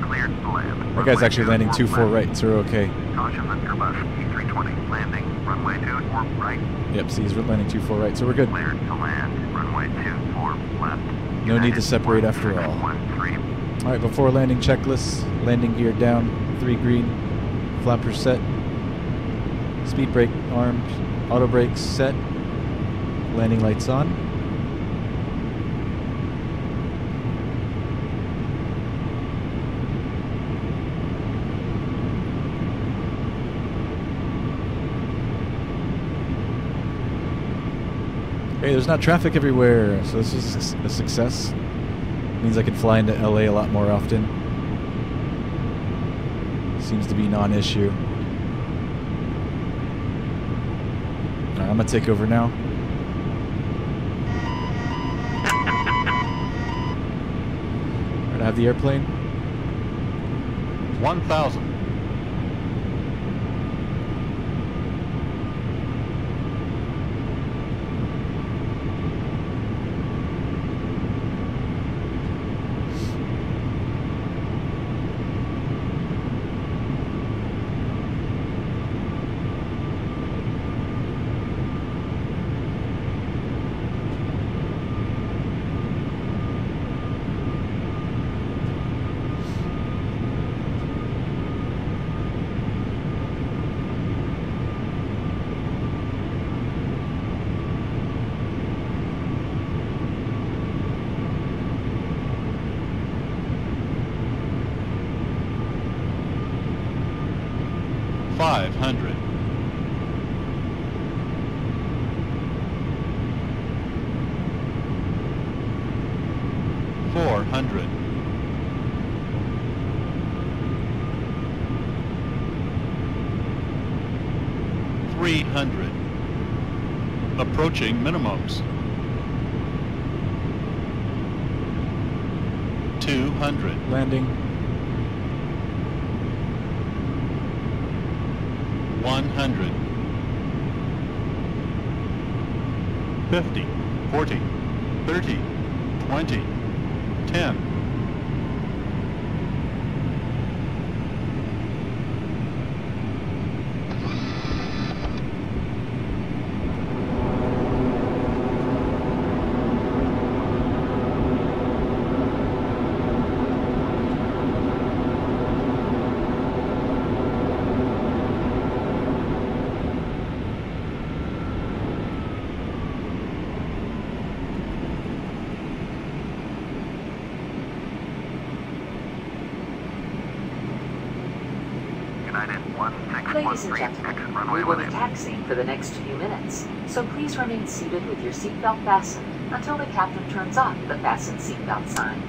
That guy's actually landing 2-4 right, so we're okay. Caution on Airbus E320 landing. Runway 24 right. Yep, see, he's landing 2-4 right, so we're good. Cleared to land. Runway 24 left. No need to separate after all. Alright, before landing checklist. Landing gear down, 3 green. Flappers set. Speed brake armed. Auto brakes set. Landing lights on. Hey, there's not traffic everywhere, so this is a success. Means I can fly into LA a lot more often. Seems to be non-issue. Alright, I'm gonna take over now. Alright, I have the airplane. 1,000. $500. $400. $300. Approaching minimums. 200. Landing. 100. 50. 40. 30. 20. 10. Ladies and gentlemen, we will be taxiing for the next few minutes, so please remain seated with your seatbelt fastened until the captain turns off the fasten seatbelt sign.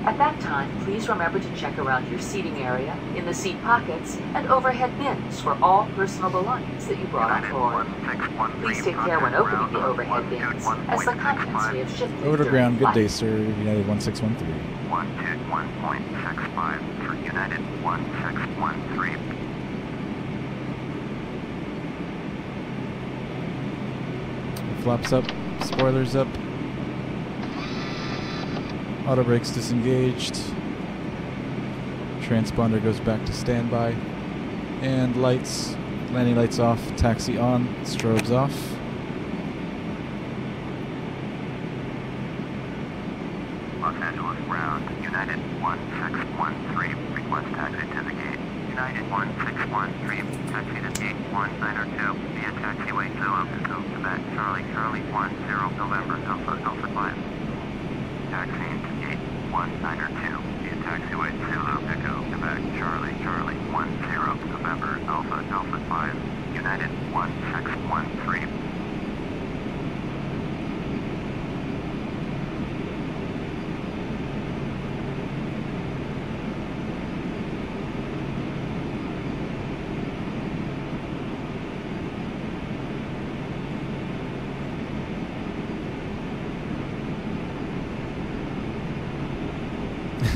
At that time, please remember to check around your seating area, in the seat pockets, and overhead bins for all personal belongings that you brought on board. Please take care when opening the overhead bins, as the contents may have shifted. Over to ground. Good flight. day, sir. United 1613. 121.65 for United 1613. Flaps up. Spoilers up. Auto brakes disengaged. Transponder goes back to standby. And lights, landing lights off, taxi on, strobes off. Los Angeles ground, United 1613, request taxi to the gate. United 1613, taxi to gate 1902, via taxiway Zulu, Quebec, Charlie, Charlie 10, November, Alpha, Alpha 5. Taxiing to gate 1902, via taxiway Zulu, Echo, Quebec, Charlie, Charlie 10, November, Alpha, Alpha 5. United 1613.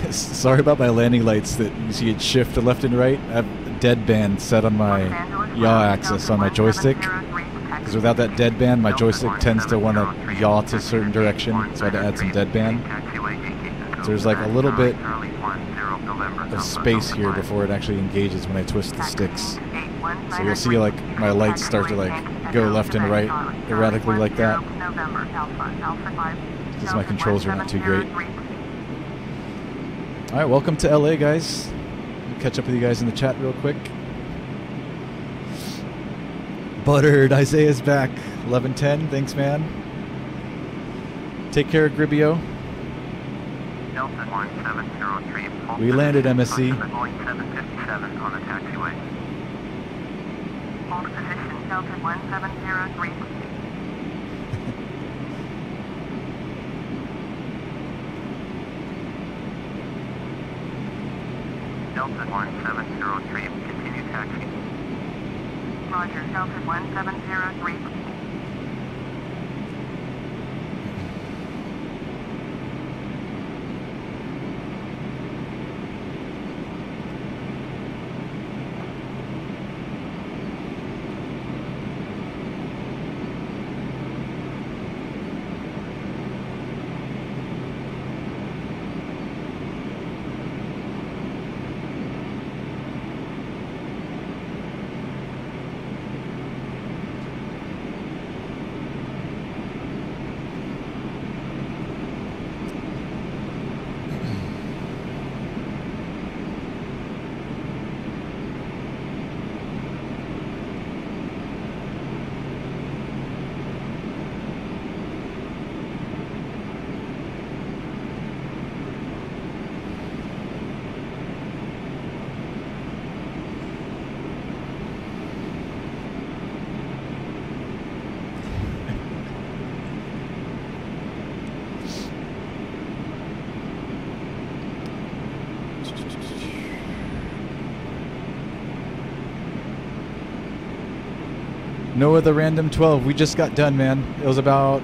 Sorry about my landing lights that you see it shift to left and right. I have a deadband set on my yaw axis on my joystick. Because without that deadband, my joystick tends to want to yaw to a certain direction, so I had to add some deadband. So there's like a little bit of space here before it actually engages when I twist the sticks. So you'll see like my lights start to like go left and right erratically like that. Because my controls are not too great. Alright, welcome to LA, guys. I'll catch up with you guys in the chat real quick. Buttered, Isaiah's back. 1110, thanks, man. Take care, Gribbio. We landed, MSC. Boeing 757 on the taxiway. Hold position, Delta 1703. Delta 1703, continue taxi. Roger, Delta 1703. Noah the Random 12, we just got done, man. It was about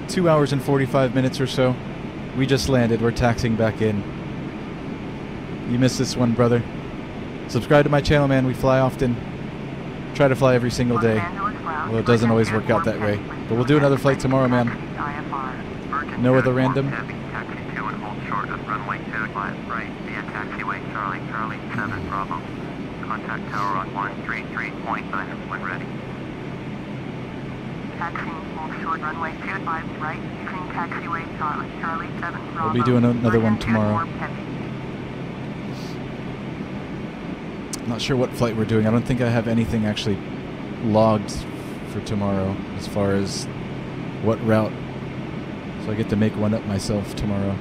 2 hours and 45 minutes or so. We just landed. We're taxiing back in. You missed this one, brother. Subscribe to my channel, man. We fly often. Try to fly every single day. Well, it doesn't always work out that way. But we'll do another flight tomorrow, man. Noah the Random. Taxi 2 and hold short of runway 25 right via taxiway Charlie, Charlie 7 Bravo. Contact tower on 133.9 when ready. Taxiing hold short runway 25 right using taxiway Charlie, Charlie 7 Bravo. We'll be doing another one tomorrow. Not sure what flight we're doing. I don't think I have anything actually logged for tomorrow as far as what route. So I get to make one up myself tomorrow,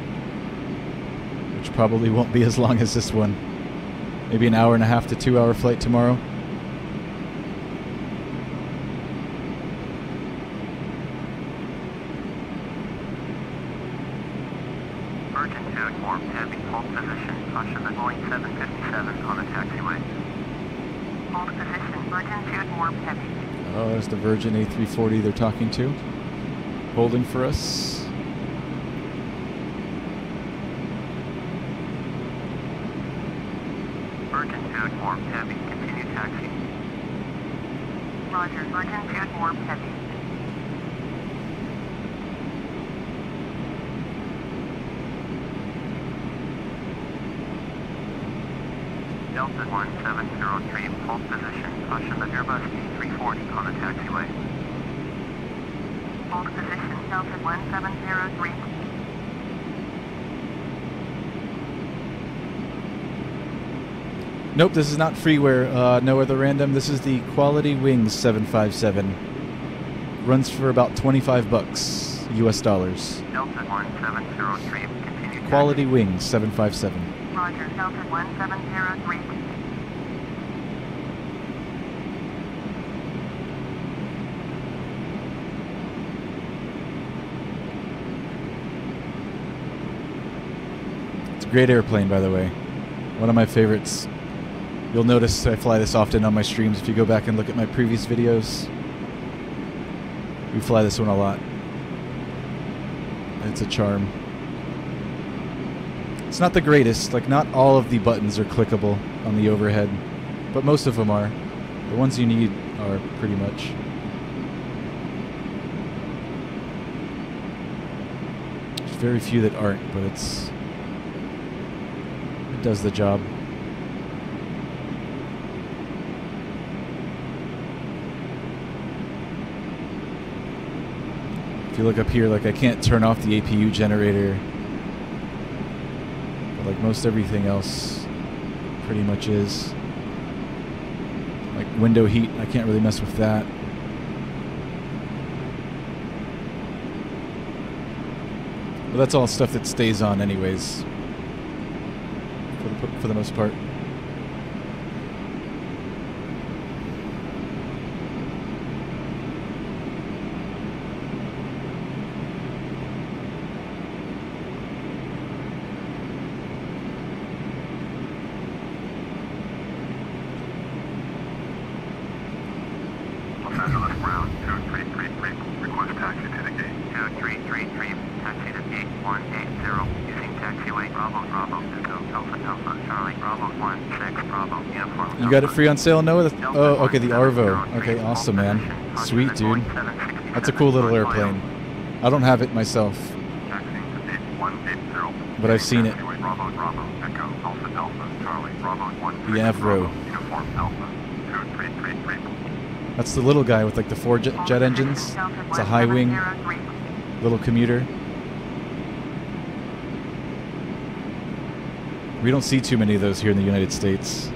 which probably won't be as long as this one. Maybe an hour and a half to 2 hour flight tomorrow. Virgin 2 warm heavy, hold position, caution the Boeing 757 on the taxiway. Hold position, Virgin 2 warm heavy. Oh, there's the Virgin A340 they're talking to. Holding for us. Virgin 2 warm heavy, continue taxi. Roger, Virgin 2 warm heavy. Delta 1703, hold position. Caution the Airbus A340 on the taxiway. Hold position, Delta 1703. Nope, this is not freeware. No other random. This is the QualityWings 757. Runs for about 25 bucks, US dollars. Delta 1703, continue. QualityWings 757. Roger, Delta 1703. It's a great airplane, by the way. One of my favorites. You'll notice I fly this often on my streams if you go back and look at my previous videos. We fly this one a lot. It's a charm. It's not the greatest, like not all of the buttons are clickable on the overhead, but most of them are. The ones you need are pretty much. There's very few that aren't, but it does the job. If you look up here, like I can't turn off the APU generator, but like most everything else pretty much is. Like window heat, I can't really mess with that. But that's all stuff that stays on anyways, for the most part. You got it free on sale, Noah? Oh, okay, the Arvo. Okay, awesome, man. Sweet, dude. That's a cool little airplane. I don't have it myself, but I've seen it. The Avro. That's the little guy with like the 4 jet engines. It's a high wing, little commuter. We don't see too many of those here in the United States.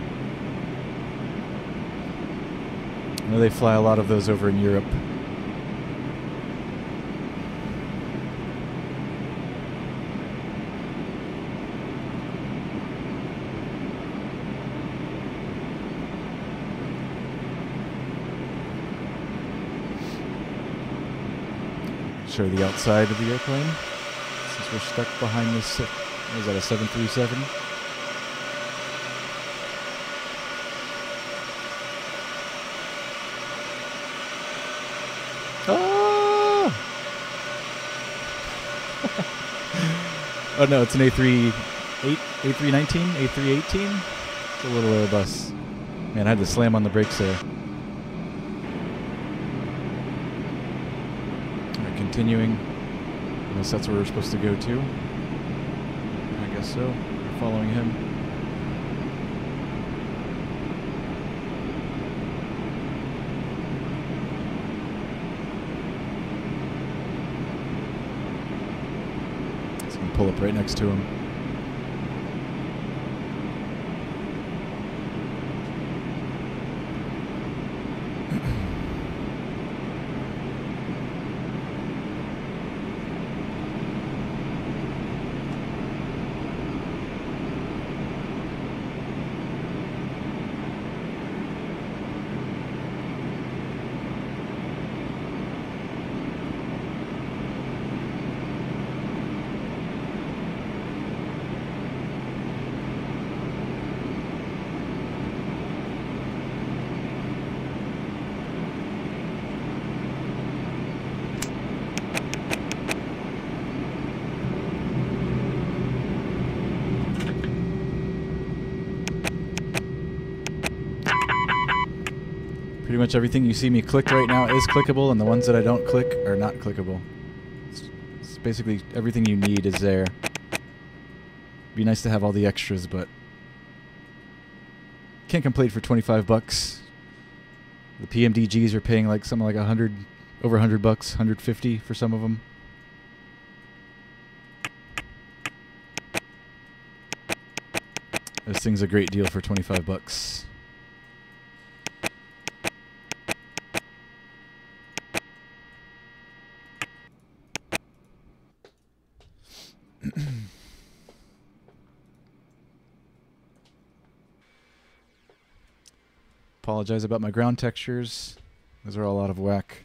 I know they fly a lot of those over in Europe. Show the outside of the airplane since we're stuck behind this. What is that, a 737? Oh! Oh no, it's an A319, A318. It's a little Airbus. Man, I had to slam on the brakes there. Alright, continuing. Unless that's where we're supposed to go to. I guess so. We're following him. Pull up right next to him. Pretty much everything you see me click right now is clickable, and the ones that I don't click are not clickable. It's basically everything you need is there. Be nice to have all the extras, but Can't complain for 25 bucks. The PMDGs are paying like something like 100, over 100 bucks, 150 for some of them. This thing's a great deal for 25 bucks. Apologize about my ground textures. Those are all out of whack.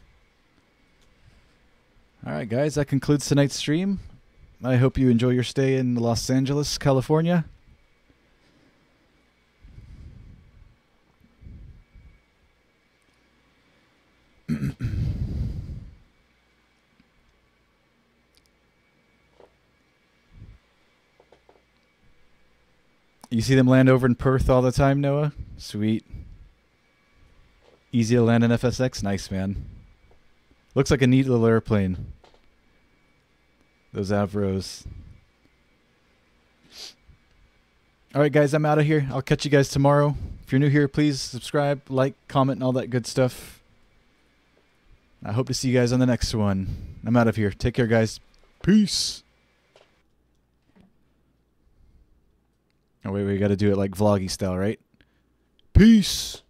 Alright guys, that concludes tonight's stream. I hope you enjoy your stay in Los Angeles, California. You see them land over in Perth all the time, Noah? Sweet. Easy to land an FSX? Nice, man. Looks like a neat little airplane. Those Avros. Alright guys, I'm out of here. I'll catch you guys tomorrow. If you're new here, please subscribe, like, comment, and all that good stuff. I hope to see you guys on the next one. I'm out of here. Take care, guys. Peace. Oh, wait, we got to do it like vloggy style, right? Peace.